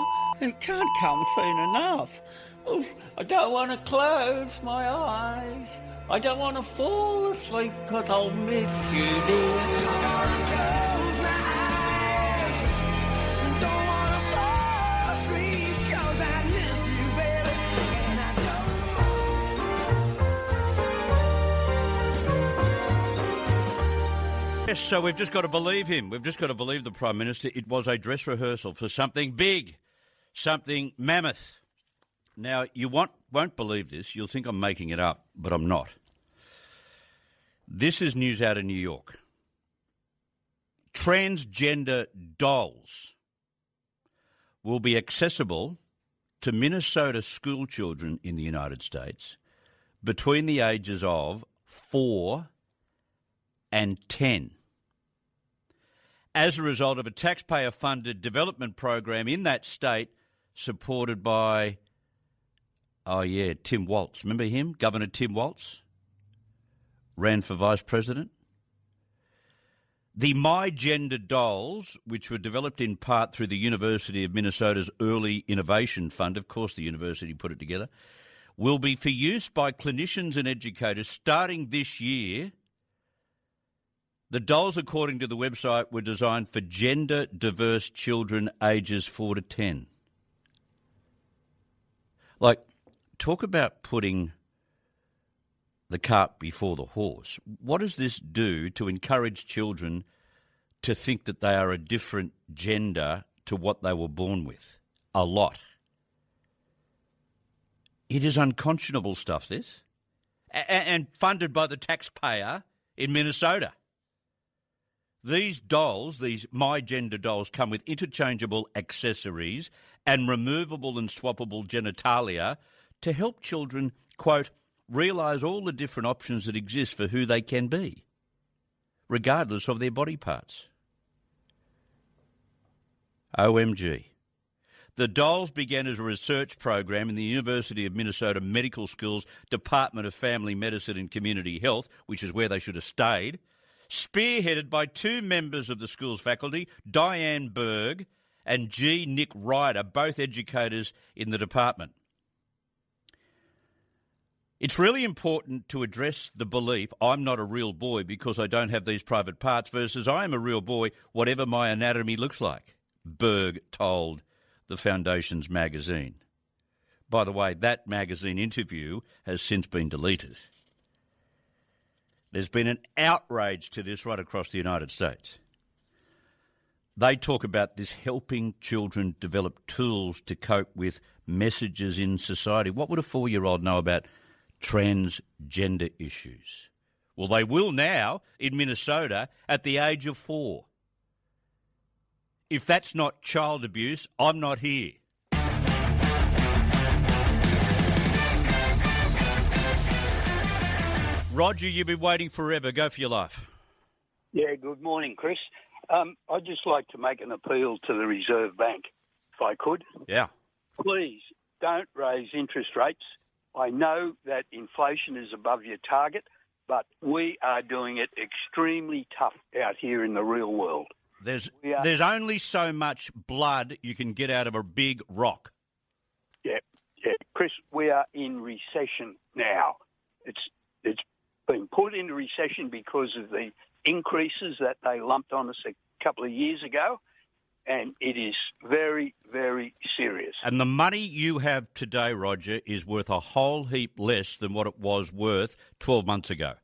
It can't come soon enough. Oof, I don't want to close my eyes. I don't want to fall asleep because I'll miss you, dear. Yes, so we've just got to believe him. We've just got to believe the Prime Minister. It was a dress rehearsal for something big, something mammoth. Now, you won't believe this. You'll think I'm making it up, but I'm not. This is news out of New York. Transgender dolls will be accessible to Minnesota school children in the United States between the ages of 4 and 10 as a result of a taxpayer-funded development program in that state supported by, Tim Walz. Remember him? Governor Tim Walz ran for vice president. The My Gender dolls, which were developed in part through the University of Minnesota's Early Innovation Fund, of course the university put it together, will be for use by clinicians and educators starting this year. The dolls, according to the website, were designed for gender-diverse children ages 4 to 10. Like, talk about putting the cart before the horse. What does this do to encourage children to think that they are a different gender to what they were born with? A lot. It is unconscionable stuff, this. And funded by the taxpayer in Minnesota. These dolls, these My Gender dolls, come with interchangeable accessories and removable and swappable genitalia to help children, quote, realise all the different options that exist for who they can be, regardless of their body parts. OMG. The dolls began as a research program in the University of Minnesota Medical School's Department of Family Medicine and Community Health, which is where they should have stayed, spearheaded by two members of the school's faculty, Diane Berg and G. Nick Ryder, both educators in the department. It's really important to address the belief I'm not a real boy because I don't have these private parts versus I am a real boy whatever my anatomy looks like, Berg told the Foundation's magazine. By the way, that magazine interview has since been deleted. There's been an outrage to this right across the United States. They talk about this helping children develop tools to cope with messages in society. What would a 4-year-old know about transgender issues? Well, they will now in Minnesota at the age of 4. If that's not child abuse, I'm not here. Roger, you've been waiting forever. Go for your life. Yeah, good morning, Chris. I'd just like to make an appeal to the Reserve Bank, if I could. Yeah. Please don't raise interest rates. I know that inflation is above your target, but we are doing it extremely tough out here in the real world. There's only so much blood you can get out of a big rock. Yeah. Chris, we are in recession now. It's been put into recession because of the increases that they lumped on us a couple of years ago, and it is very, very serious. And the money you have today, Roger, is worth a whole heap less than what it was worth 12 months ago.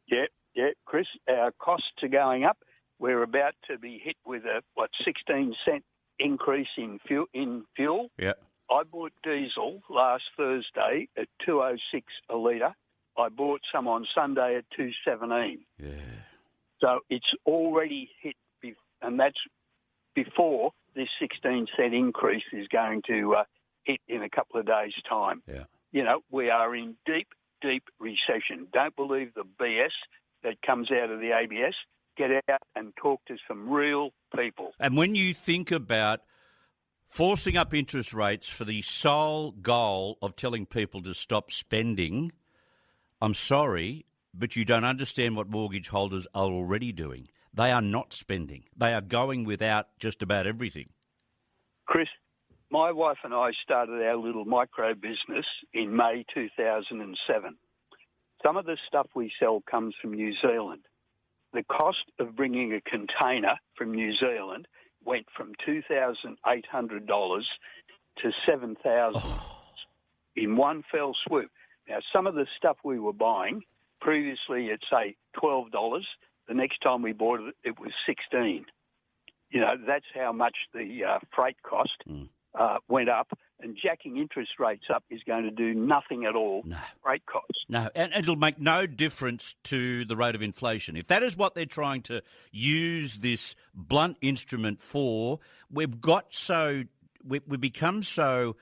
Yeah, Chris, our costs are going up. We're about to be hit with a 16-cent increase in fuel. Yeah. I bought diesel last Thursday at $2.06 a litre. I bought some on Sunday at $2.17. Yeah. So it's already hit, and that's before this 16-cent increase is going to hit in a couple of days' time. Yeah. You know, we are in deep, deep recession. Don't believe the BS that comes out of the ABS. Get out and talk to some real people. And when you think about forcing up interest rates for the sole goal of telling people to stop spending, I'm sorry, but you don't understand what mortgage holders are already doing. They are not spending. They are going without just about everything. Chris, my wife and I started our little micro business in May 2007. Some of the stuff we sell comes from New Zealand. The cost of bringing a container from New Zealand went from $2,800 to $7,000 in one fell swoop. Now, some of the stuff we were buying previously at, say, $12, The next time we bought it, it was 16. You know, that's how much the freight cost went up. And jacking interest rates up is going to do nothing at all. No. Freight costs. No, and it'll make no difference to the rate of inflation. If that is what they're trying to use this blunt instrument for, we've become so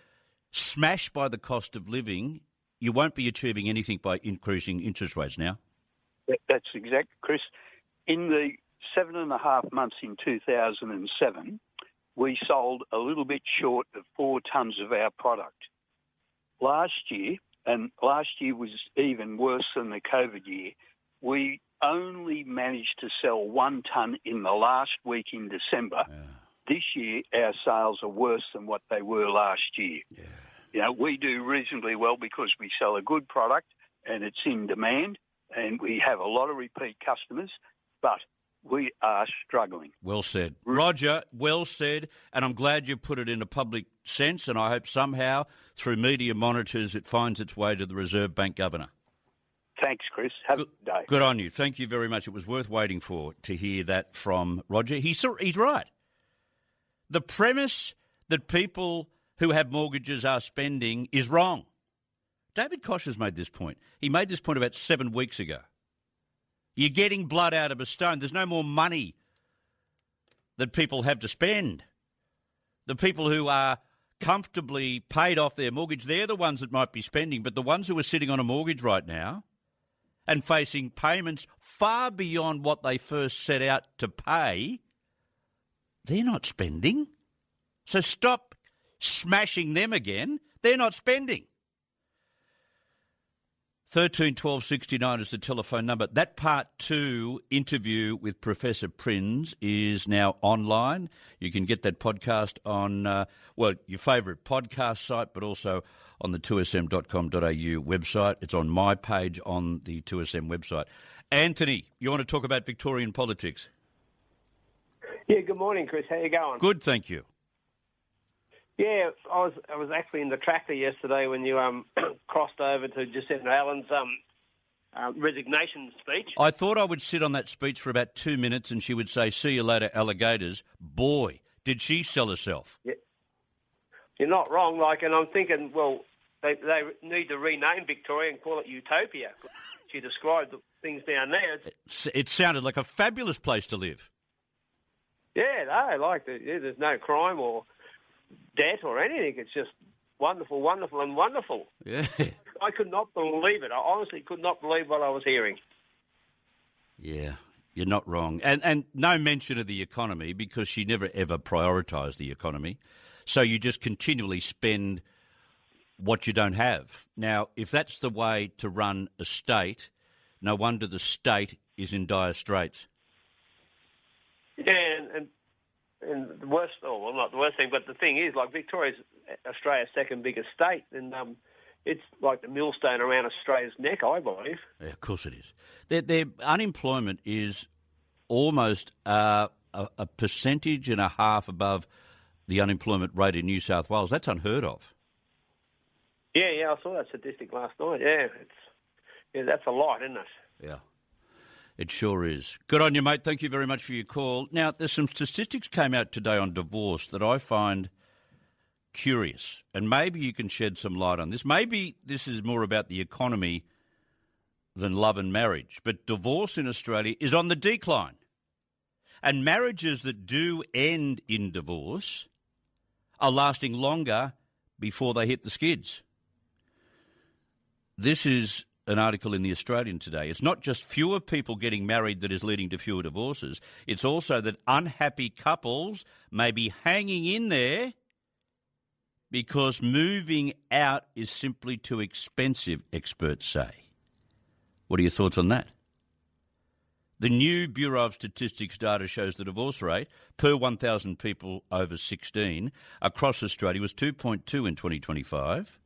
smashed by the cost of living, you won't be achieving anything by increasing interest rates now. That's exact, Chris. In the 7.5 months in 2007, we sold a little bit short of 4 tonnes of our product. Last year was even worse than the COVID year, we only managed to sell 1 tonne in the last week in December. Yeah. This year, our sales are worse than what they were last year. Yeah. You know, we do reasonably well because we sell a good product and it's in demand and we have a lot of repeat customers, but we are struggling. Well said. Roger, well said, and I'm glad you put it in a public sense, and I hope somehow, through media monitors, it finds its way to the Reserve Bank Governor. Thanks, Chris. Have a good day. Good on you. Thank you very much. It was worth waiting for to hear that from Roger. He's right. The premise that people who have mortgages are spending is wrong. David Koch has made this point. He made this point about 7 weeks ago. You're getting blood out of a stone. There's no more money that people have to spend. The people who are comfortably paid off their mortgage, they're the ones that might be spending, but the ones who are sitting on a mortgage right now and facing payments far beyond what they first set out to pay, they're not spending. So stop smashing them again. They're not spending. 13 12 69 is the telephone number. That Part 2 interview with Professor Prinz is now online. You can get that podcast on, your favourite podcast site, but also on the 2sm.com.au website. It's on my page on the 2SM website. Anthony, you want to talk about Victorian politics? Yeah, good morning, Chris. How you going? Good, thank you. Yeah, I was actually in the tractor yesterday when you crossed over to Jacinda Allen's resignation speech. I thought I would sit on that speech for about 2 minutes and she would say, "See you later, alligators." Boy, did she sell herself. Yeah. You're not wrong. And I'm thinking, well, they need to rename Victoria and call it Utopia. She described the things down there. It sounded like a fabulous place to live. Yeah, there's no crime or debt or anything. It's just wonderful, wonderful, and wonderful. Yeah. I could not believe it. I honestly could not believe what I was hearing. Yeah, you're not wrong. And no mention of the economy because she never ever prioritised the economy. So you just continually spend what you don't have. Now, if that's the way to run a state, no wonder the state is in dire straits. Yeah, and the worst, not the worst thing, but the thing is, Victoria's Australia's second biggest state, and it's like the millstone around Australia's neck, I believe. Yeah, of course it is. Their unemployment is almost a percentage and a half above the unemployment rate in New South Wales. That's unheard of. Yeah, I saw that statistic last night. Yeah, that's a lot, isn't it? Yeah. It sure is. Good on you, mate. Thank you very much for your call. Now, there's some statistics came out today on divorce that I find curious, and maybe you can shed some light on this. Maybe this is more about the economy than love and marriage, but divorce in Australia is on the decline. And marriages that do end in divorce are lasting longer before they hit the skids. This is an article in The Australian today. It's not just fewer people getting married that is leading to fewer divorces. It's also that unhappy couples may be hanging in there because moving out is simply too expensive, experts say. What are your thoughts on that? The new Bureau of Statistics data shows the divorce rate per 1,000 people over 16 across Australia was 2.2 in 2025.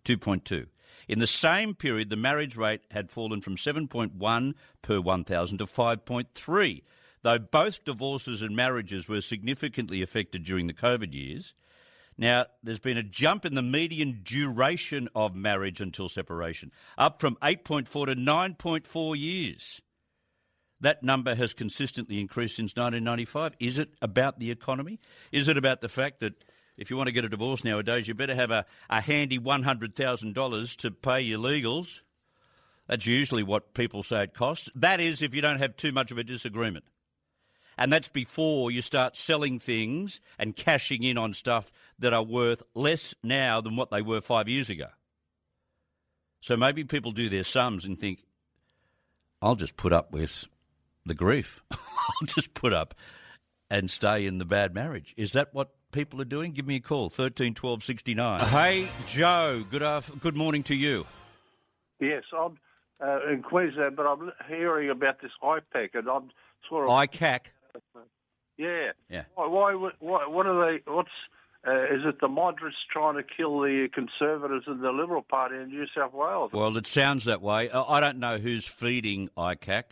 2.2. In the same period, the marriage rate had fallen from 7.1 per 1,000 to 5.3, though both divorces and marriages were significantly affected during the COVID years. Now, there's been a jump in the median duration of marriage until separation, up from 8.4 to 9.4 years. that number has consistently increased since 1995. Is it about the economy? Is it about the fact that if you want to get a divorce nowadays, you better have a handy $100,000 to pay your legals? That's usually what people say it costs. That is if you don't have too much of a disagreement. And that's before you start selling things and cashing in on stuff that are worth less now than what they were 5 years ago. So maybe people do their sums and think, I'll just put up with the grief. I'll just put up and stay in the bad marriage. Is that what people are doing? Give me a call, 13 12 69. Hey, Joe, good morning to you. Yes, I'm in Queensland, but I'm hearing about this IPAC, and I'm sort of... ICAC? Yeah. Yeah. What are they... is it the moderates trying to kill the Conservatives and the Liberal Party in New South Wales? Well, it sounds that way. I don't know who's feeding ICAC,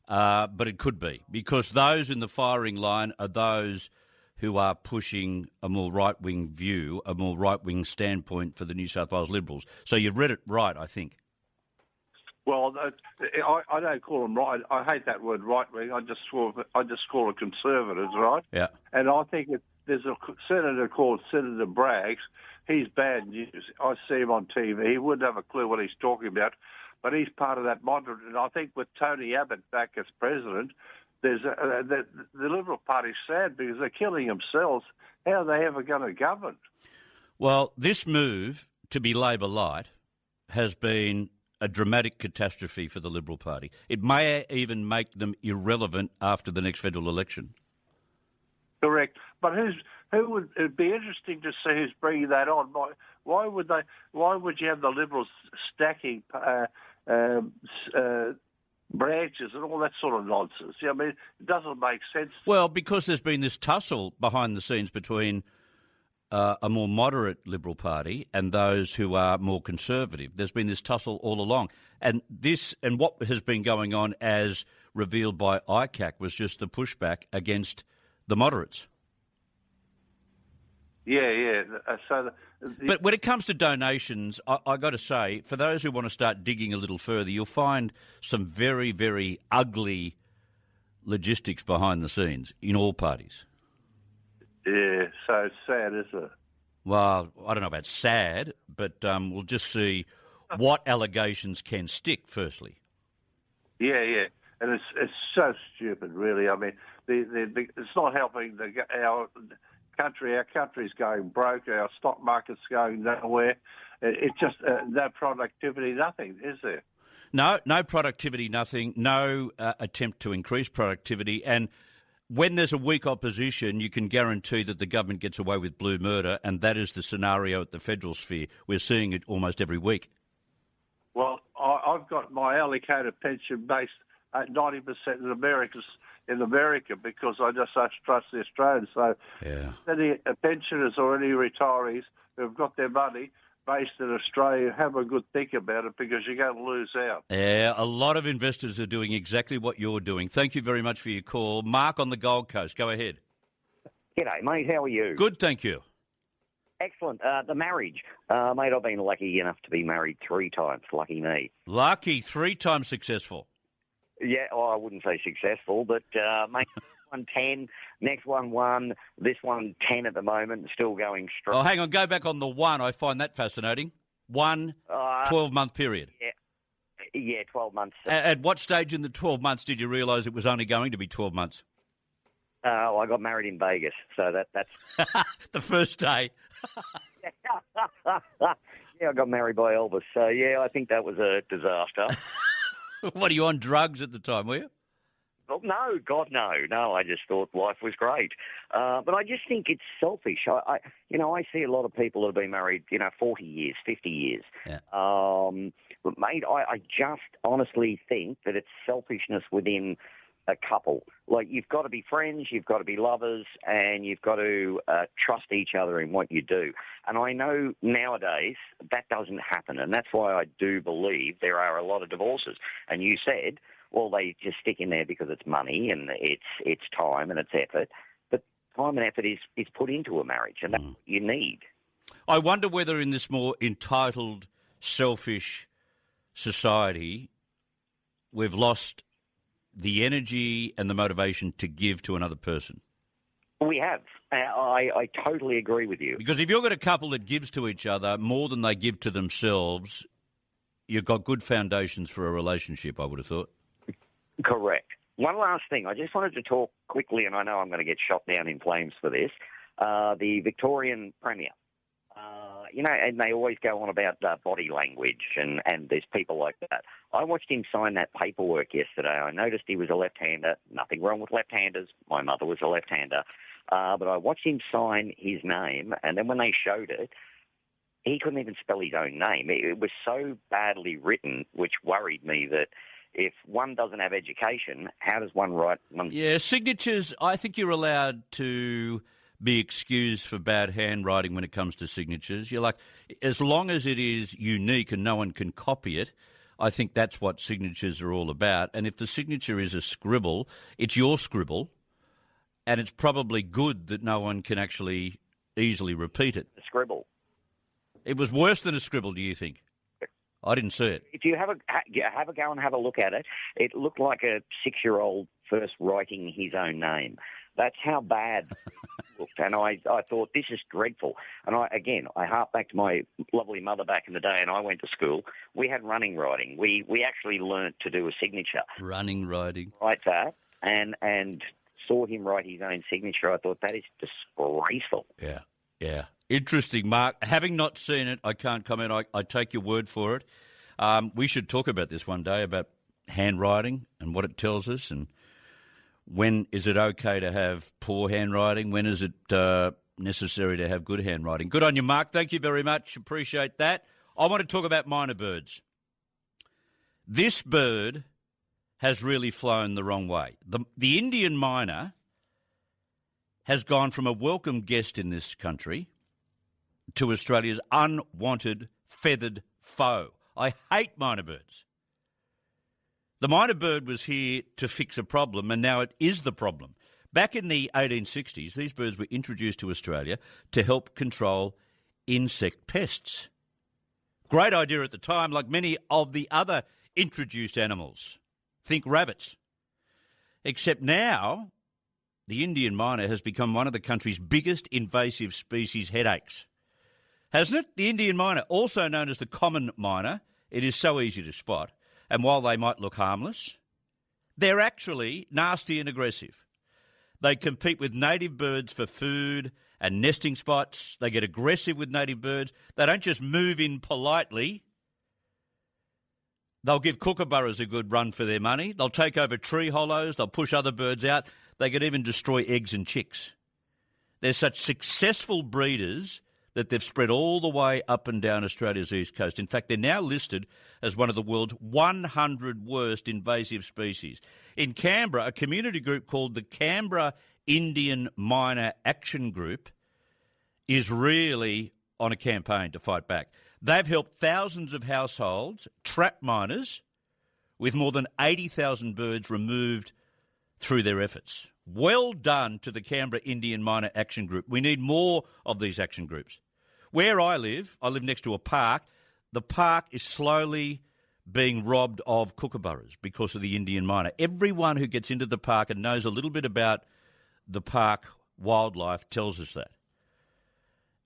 but it could be, because those in the firing line are those who are pushing a more right-wing view, a more right-wing standpoint for the New South Wales Liberals. So you've read it right, I think. Well, I don't call them right. I hate that word right-wing. I just call it Conservatives, right? Yeah. And I think there's a senator called Senator Braggs. He's bad news. I see him on TV. He wouldn't have a clue what he's talking about, but he's part of that moderate. And I think with Tony Abbott back as president, the Liberal Party's sad because they're killing themselves. How are they ever going to govern? Well, this move to be Labor light has been a dramatic catastrophe for the Liberal Party. It may even make them irrelevant after the next federal election. Correct. But it'd be interesting to see who's bringing that on. Why would you have the Liberals stacking branches and all that sort of nonsense? I mean, it doesn't make sense. Well, because there's been this tussle behind the scenes between a more moderate Liberal Party and those who are more conservative. There's been this tussle all along. And what has been going on, as revealed by ICAC, was just the pushback against the moderates. Yeah. But when it comes to donations, I got to say, for those who want to start digging a little further, you'll find some very, very ugly logistics behind the scenes in all parties. Yeah, so it's sad, isn't it? Well, I don't know about sad, but we'll just see what allegations can stick, firstly. Yeah. And it's so stupid, really. I mean, it's not helping our country. Our country's going broke. Our stock market's going nowhere. It's just no productivity, nothing, is there? No productivity, nothing. No attempt to increase productivity. And when there's a weak opposition, you can guarantee that the government gets away with blue murder, and that is the scenario at the federal sphere. We're seeing it almost every week. Well, I've got my allocated pension based at 90% in America because I just don't trust the Australians. So any pensioners or any retirees who've got their money based in Australia, have a good think about it because you're going to lose out. Yeah, a lot of investors are doing exactly what you're doing. Thank you very much for your call. Mark on the Gold Coast, go ahead. G'day, mate. How are you? Good, thank you. Excellent. The marriage. Mate, I've been lucky enough to be married 3 times. Lucky me. Lucky, 3 times successful. Yeah, I wouldn't say successful, but mate, one 10, next one 1, this one 10 at the moment, still going strong. Oh, hang on, go back on the 1. I find that fascinating. 1 12-month period. Yeah, 12 months. At what stage in the 12 months did you realise it was only going to be 12 months? I got married in Vegas, so that's... the first day. Yeah, I got married by Elvis, so yeah, I think that was a disaster. What, are you on drugs at the time, were you? Well, no, God, no. No, I just thought life was great. But I just think it's selfish. I see a lot of people that have been married, 40 years, 50 years. Yeah. But, mate, I just honestly think that it's selfishness within a couple. Like, you've got to be friends, you've got to be lovers, and you've got to trust each other in what you do. And I know nowadays that doesn't happen, and that's why I do believe there are a lot of divorces. And you said, well, they just stick in there because it's money and it's time and it's effort. But time and effort is put into a marriage, and that's what you need. I wonder whether in this more entitled, selfish society, we've lost the energy and the motivation to give to another person. We have. I totally agree with you. Because if you've got a couple that gives to each other more than they give to themselves, you've got good foundations for a relationship, I would have thought. Correct. One last thing. I just wanted to talk quickly, and I know I'm going to get shot down in flames for this, the Victorian Premier. And they always go on about body language, and there's people like that. I watched him sign that paperwork yesterday. I noticed he was a left-hander. Nothing wrong with left-handers. My mother was a left-hander. But I watched him sign his name, and then when they showed it, he couldn't even spell his own name. It was so badly written, which worried me that if one doesn't have education, how does one write one? Yeah, signatures, I think you're allowed to be excused for bad handwriting when it comes to signatures. You're like, as long as it is unique and no one can copy it, I think that's what signatures are all about. And if the signature is a scribble, it's your scribble, and it's probably good that no one can actually easily repeat it. A scribble. It was worse than a scribble, do you think? I didn't see it. If you have a go and have a look at it, it looked like a 6-year-old first writing his own name. That's how bad it looked. And I thought, this is dreadful. And I hark back to my lovely mother back in the day, and I went to school. We had running writing. We actually learnt to do a signature. Running writing. Like that, and saw him write his own signature. I thought, that is disgraceful. Yeah. Interesting, Mark. Having not seen it, I can't comment. I take your word for it. We should talk about this one day, about handwriting and what it tells us, and when is it okay to have poor handwriting? When is it necessary to have good handwriting? Good on you, Mark. Thank you very much. Appreciate that. I want to talk about minor birds. This bird has really flown the wrong way. The Indian myna has gone from a welcome guest in this country to Australia's unwanted feathered foe. I hate minor birds. The minor bird was here to fix a problem, and now it is the problem. Back in the 1860s, these birds were introduced to Australia to help control insect pests. Great idea at the time, like many of the other introduced animals. Think rabbits. Except now, the Indian myna has become one of the country's biggest invasive species headaches. Hasn't it? The Indian myna, also known as the common myna, it is so easy to spot. And while they might look harmless, they're actually nasty and aggressive. They compete with native birds for food and nesting spots. They get aggressive with native birds. They don't just move in politely. They'll give kookaburras a good run for their money. They'll take over tree hollows. They'll push other birds out. They could even destroy eggs and chicks. They're such successful breeders that they've spread all the way up and down Australia's east coast. In fact, they're now listed as one of the world's 100 worst invasive species. In Canberra, a community group called the Canberra Indian Myna Action Group is really on a campaign to fight back. They've helped thousands of households trap miners, with more than 80,000 birds removed through their efforts. Well done to the Canberra Indian Myna Action Group. We need more of these action groups. Where I live next to a park. The park is slowly being robbed of kookaburras because of the Indian myna. Everyone who gets into the park and knows a little bit about the park wildlife tells us that.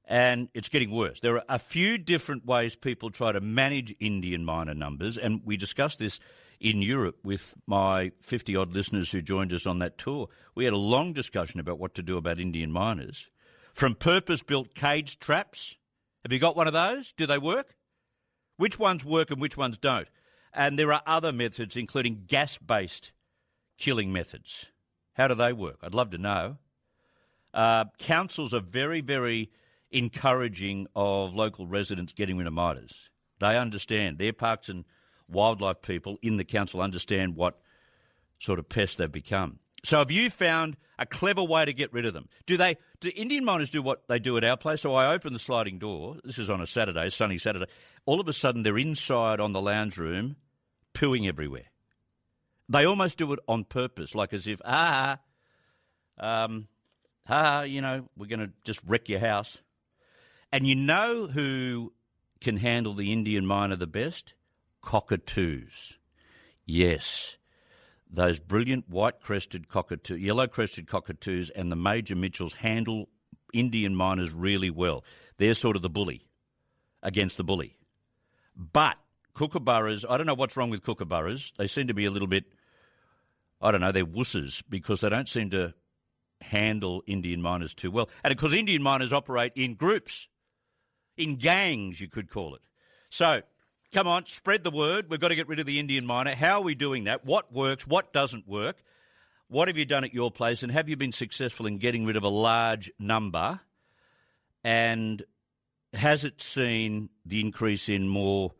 And it's getting worse. There are a few different ways people try to manage Indian myna numbers, and we discussed this in Europe with my 50-odd listeners who joined us on that tour. We had a long discussion about what to do about Indian mynas. From purpose-built cage traps. Have you got one of those? Do they work? Which ones work and which ones don't? And there are other methods, including gas-based killing methods. How do they work? I'd love to know. Councils are very, very encouraging of local residents getting rid of miners. They understand. Their parks and wildlife people in the council understand what sort of pests they've become. So have you found a clever way to get rid of them? Do Indian miners do what they do at our place? So I open the sliding door. This is on a Saturday, sunny Saturday. All of a sudden, they're inside on the lounge room, pooing everywhere. They almost do it on purpose, like as if, we're going to just wreck your house. And you know who can handle the Indian myna the best? Cockatoos. Yes. those brilliant white-crested cockatoo, yellow-crested cockatoos and the major Mitchells handle Indian miners really well. They're sort of the bully against the bully. But kookaburras, I don't know what's wrong with kookaburras. They seem to be a little bit, I don't know, they're wusses because they don't seem to handle Indian miners too well. And of course, Indian miners operate in groups, in gangs, you could call it. So, come on, spread the word. We've got to get rid of the Indian miner. How are we doing that? What works? What doesn't work? What have you done at your place? And have you been successful in getting rid of a large number? And has it seen the increase in more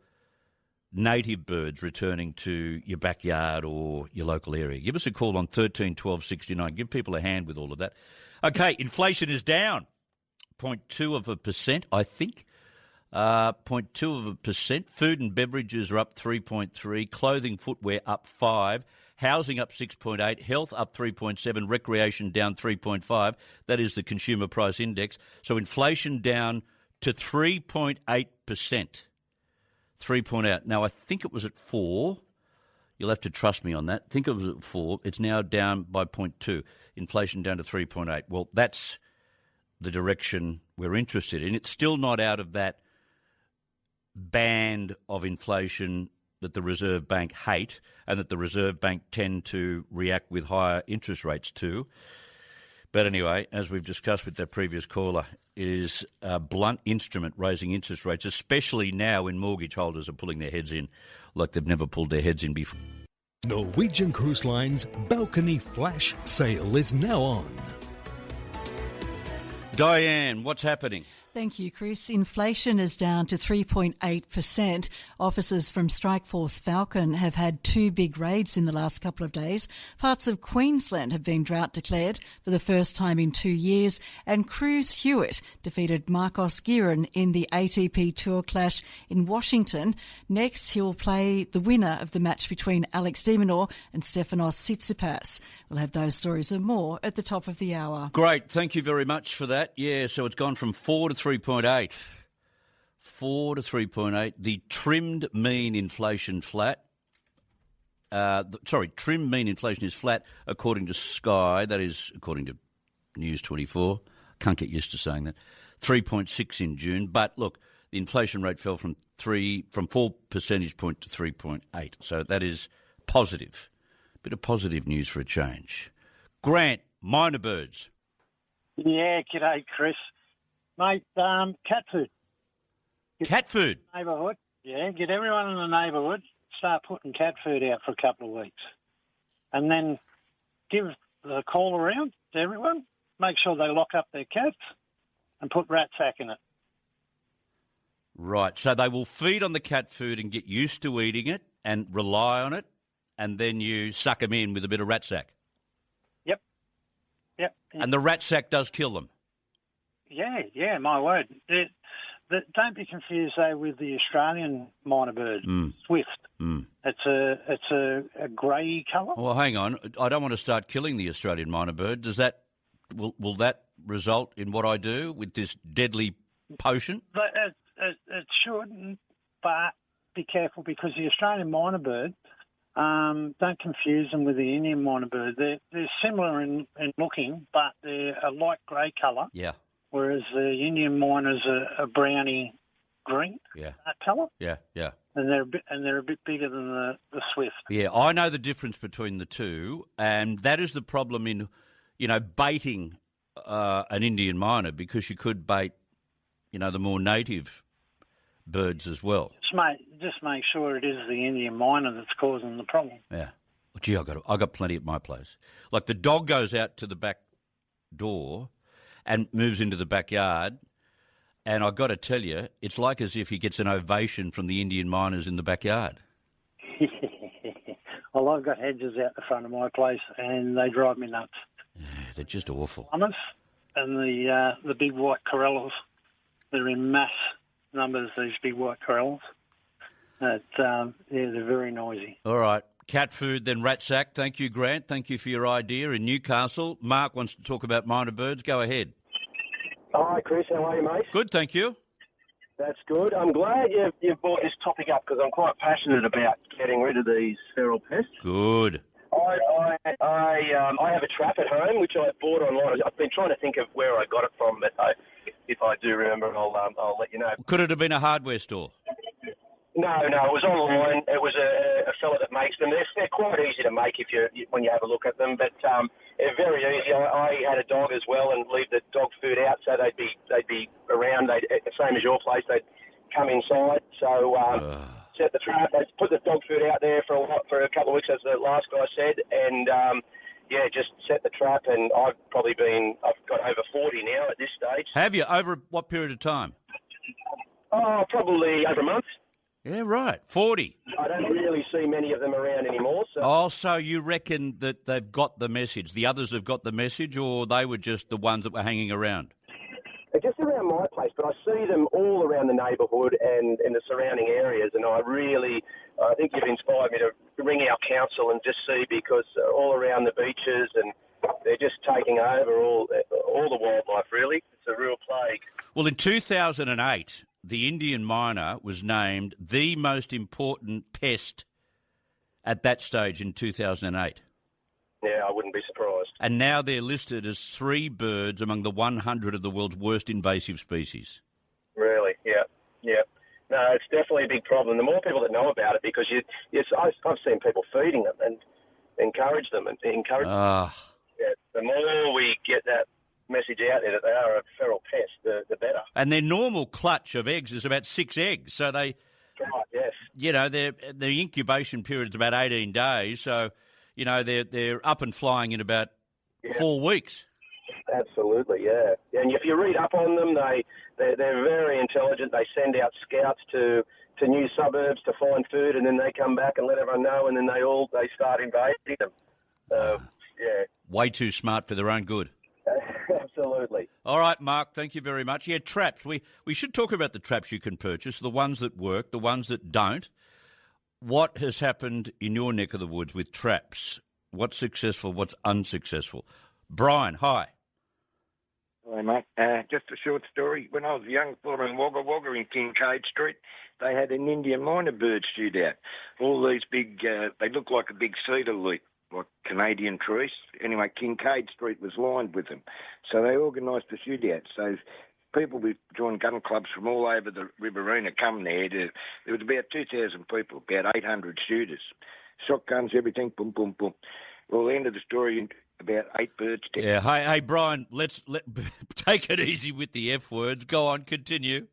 native birds returning to your backyard or your local area? Give us a call on 13 12 69. Give people a hand with all of that. Okay, inflation is down 0.2%, I think. 0.2%. Food and beverages are up 3.3%. Clothing, footwear up 5%. Housing up 6.8%. Health up 3.7%. Recreation down 3.5%. That is the Consumer Price Index. So inflation down to 3.8%. 3.8. Now, I think it was at 4%. You'll have to trust me on that. I think it was at 4%. It's now down by 0.2%. Inflation down to 3.8%. Well, that's the direction we're interested in. It's still not out of that band of inflation that the Reserve Bank hate and that the Reserve Bank tend to react with higher interest rates to. But anyway, as we've discussed with that previous caller, it is a blunt instrument raising interest rates, especially now when mortgage holders are pulling their heads in like they've never pulled their heads in before. Norwegian Cruise Line's balcony flash sale is now on. Diane, what's happening? Thank you, Chris. Inflation is down to 3.8%. Officers from Strikeforce Falcon have had 2 big raids in the last couple of days. Parts of Queensland have been drought declared for the first time in 2 years. And Cruz Hewitt defeated Marcos Giron in the ATP Tour Clash in Washington. Next, he'll play the winner of the match between Alex de Minaur and Stefanos Tsitsipas. We'll have those stories and more at the top of the hour. Great. Thank you very much for that. Yeah, so it's gone from 4 to 3.8. 4 to 3.8. The trimmed mean inflation flat. Trimmed mean inflation is flat according to Sky. That is according to News 24. Can't get used to saying that. 3.6 in June. But look, the inflation rate fell from 4 percentage point to 3.8. So that is positive. Bit of positive news for a change. Grant, minor birds. Yeah, g'day, Chris. Mate, cat food. Cat food? Neighbourhood. Yeah, get everyone in the neighbourhood, start putting cat food out for a couple of weeks. And then give the call around to everyone, make sure they lock up their cats and put rat sack in it. Right, so they will feed on the cat food and get used to eating it and rely on it, and then you suck them in with a bit of rat sack. Yep. And the rat sack does kill them. Yeah, my word. Don't be confused, though, with the Australian minor bird, swift. It's a grey colour. Well, hang on. I don't want to start killing the Australian minor bird. Does that will that result in what I do with this deadly potion? It should, but be careful because the Australian minor bird, don't confuse them with the Indian minor bird. They're similar in looking, but they're a light grey colour. Yeah. Whereas the Indian miners are browny green. Yeah. That colour. Yeah. And they're a bit bigger than the swift. Yeah, I know the difference between the two, and that is the problem in, baiting an Indian miner, because you could bait, the more native birds as well. Just make sure it is the Indian miner that's causing the problem. Yeah. Well, gee, I got plenty at my place. Like the dog goes out to the back door and moves into the backyard, and I've got to tell you, it's like as if he gets an ovation from the Indian miners in the backyard. Well, I've got hedges out the front of my place, and they drive me nuts. Yeah, they're just awful. And the big white corellas, they're in mass numbers, these big white corellas. They're very noisy. All right. Cat food, then rat sack. Thank you, Grant. Thank you for your idea in Newcastle. Mark wants to talk about minor birds. Go ahead. Hi, Chris. How are you, mate? Good, thank you. That's good. I'm glad you've brought this topic up because I'm quite passionate about getting rid of these feral pests. Good. I have a trap at home which I bought online. I've been trying to think of where I got it from, but if I do remember, I'll let you know. Could it have been a hardware store? No, it was online. It was a fella that makes them. They're quite easy to make when you have a look at them, but they're very easy. I had a dog as well and leave the dog food out, so they'd be around. Same as your place, they'd come inside. So set the trap. They put the dog food out there for a couple of weeks, as the last guy said, and just set the trap. And I've got over 40 now at this stage. Have you? Over what period of time? Oh, probably over a month. Yeah, right. 40. I don't really see many of them around anymore. So you reckon that they've got the message? The others have got the message, or they were just the ones that were hanging around? They're just around my place, but I see them all around the neighbourhood and in the surrounding areas, and I think you've inspired me to ring our council and just see, because all around the beaches, and they're just taking over all the wildlife, really. It's a real plague. Well, in 2008... the Indian myna was named the most important pest at that stage in 2008. Yeah, I wouldn't be surprised. And now they're listed as 3 birds among the 100 of the world's worst invasive species. Really? Yeah. No, it's definitely a big problem. The more people that know about it, because I've seen people feeding them and encourage them. The more we get that message out there that they are a feral pest, the better. And their normal clutch of eggs is about 6 eggs, so they... Right, yes. Their incubation period is about 18 days, so, they're up and flying in about 4 weeks. Absolutely, yeah. And if you read up on them, they're very intelligent. They send out scouts to new suburbs to find food, and then they come back and let everyone know, and then they start invading them. Way too smart for their own good. Absolutely. All right, Mark, thank you very much. Yeah, traps. We should talk about the traps you can purchase, the ones that work, the ones that don't. What has happened in your neck of the woods with traps? What's successful, what's unsuccessful? Brian, hi. Hi, mate. Just a short story. When I was a young fella in Wagga Wagga in Kincaid Street, they had an Indian myna bird shootout. All these big, they look like a big cedar leaf, like Canadian trees. Anyway, Kincaid Street was lined with them. So they organised the shootout. So people with joined gun clubs from all over the Riverina come there. There was about 2,000 people, about 800 shooters. Shotguns, everything, boom, boom, boom. Well, the end of the story, about 8 birds dead. Yeah, hey, Brian, let's take it easy with the F words. Go on, continue.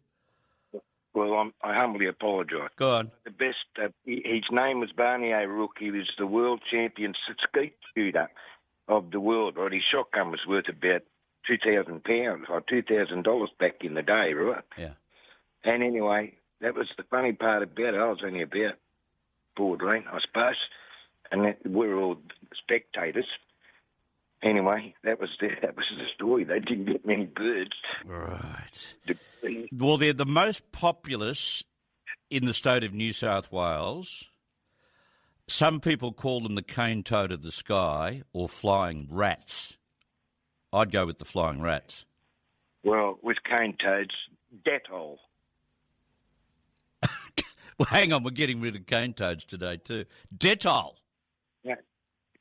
Well, I humbly apologise. Go on. The best, his name was Barney O'Rourke. He was the world champion skeet shooter of the world. Right, his shotgun was worth about £2,000 or $2,000 back in the day, right? Yeah. And anyway, that was the funny part about it. I was only about 14, I suppose, and we were all spectators. Anyway, that was the story. They didn't get many birds. Right. Well, they're the most populous in the state of New South Wales. Some people call them the cane toad of the sky or flying rats. I'd go with the flying rats. Well, with cane toads, Dettol. Well, hang on, we're getting rid of cane toads today too. Dettol. Yeah.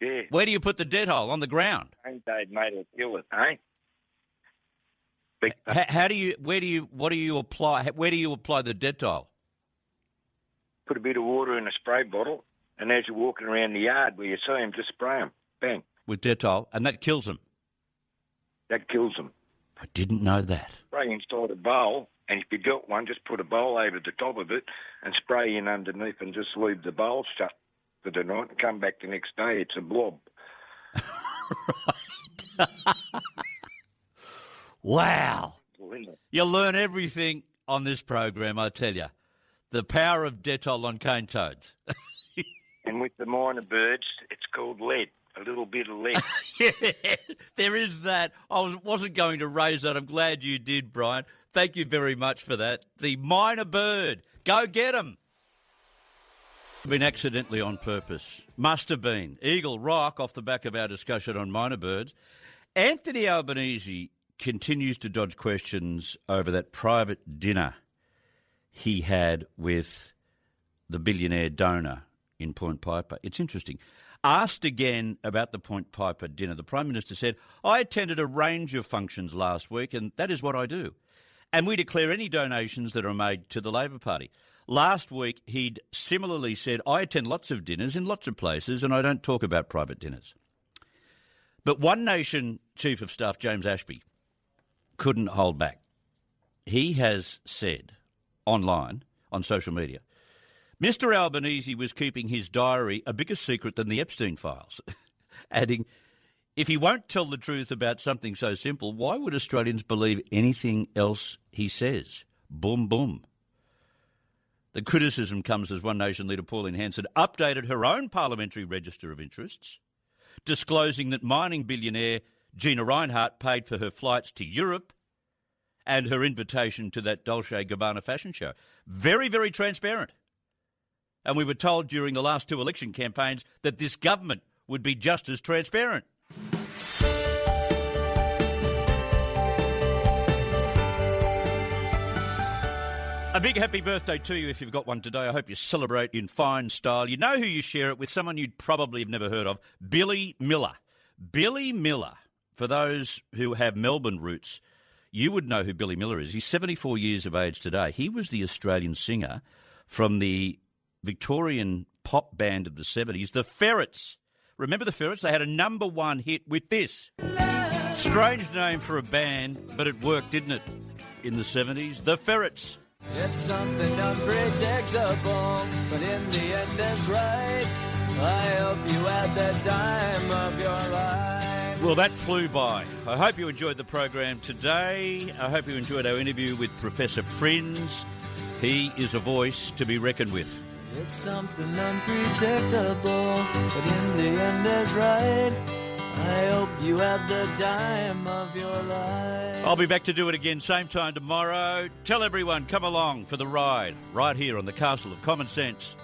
Yeah. Where do you put the Dettol? On the ground? Cane toad made it kill it, eh? Where do you apply the Dettol? Put a bit of water in a spray bottle, and as you're walking around the yard where you see them, just spray them. Bang. With Dettol, and that kills them? That kills them. I didn't know that. Spray inside a bowl, and if you got one, just put a bowl over the top of it and spray in underneath and just leave the bowl shut for the night and come back the next day. It's a blob. Wow. You learn everything on this program, I tell you. The power of Dettol on cane toads. And with the myna birds, it's called lead, a little bit of lead. Yeah, there is that. I wasn't going to raise that. I'm glad you did, Brian. Thank you very much for that. The myna bird. Go get 'em. Been accidentally on purpose. Must have been. Eagle Rock, off the back of our discussion on myna birds. Anthony Albanese continues to dodge questions over that private dinner he had with the billionaire donor in Point Piper. It's interesting. Asked again about the Point Piper dinner, the Prime Minister said, I attended a range of functions last week and that is what I do. And we declare any donations that are made to the Labor Party. Last week, he'd similarly said, I attend lots of dinners in lots of places and I don't talk about private dinners. But One Nation Chief of Staff James Ashby couldn't hold back. He has said online, on social media, Mr Albanese was keeping his diary a bigger secret than the Epstein files, adding, if he won't tell the truth about something so simple, why would Australians believe anything else he says? Boom, boom. The criticism comes as One Nation leader Pauline Hanson updated her own parliamentary register of interests, disclosing that mining billionaire Gina Rinehart paid for her flights to Europe and her invitation to that Dolce & Gabbana fashion show. Very, very transparent. And we were told during the last two election campaigns that this government would be just as transparent. A big happy birthday to you if you've got one today. I hope you celebrate in fine style. You know who you share it with, someone you'd probably have never heard of, Billy Miller. Billy Miller, for those who have Melbourne roots, you would know who Billy Miller is. He's 74 years of age today. He was the Australian singer from the Victorian pop band of the 70s, the Ferrets. Remember the Ferrets? They had a #1 hit with this. Strange name for a band, but it worked, didn't it, in the 70s? The Ferrets. It's something unpredictable, but in the end it's right. I hope you had the time of your life. Well, that flew by. I hope you enjoyed the program today. I hope you enjoyed our interview with Professor Prinz. He is a voice to be reckoned with. It's something unpredictable, but in the end it's right. I hope you had the time of your life. I'll be back to do it again same time tomorrow. Tell everyone, come along for the ride right here on the Castle of Common Sense.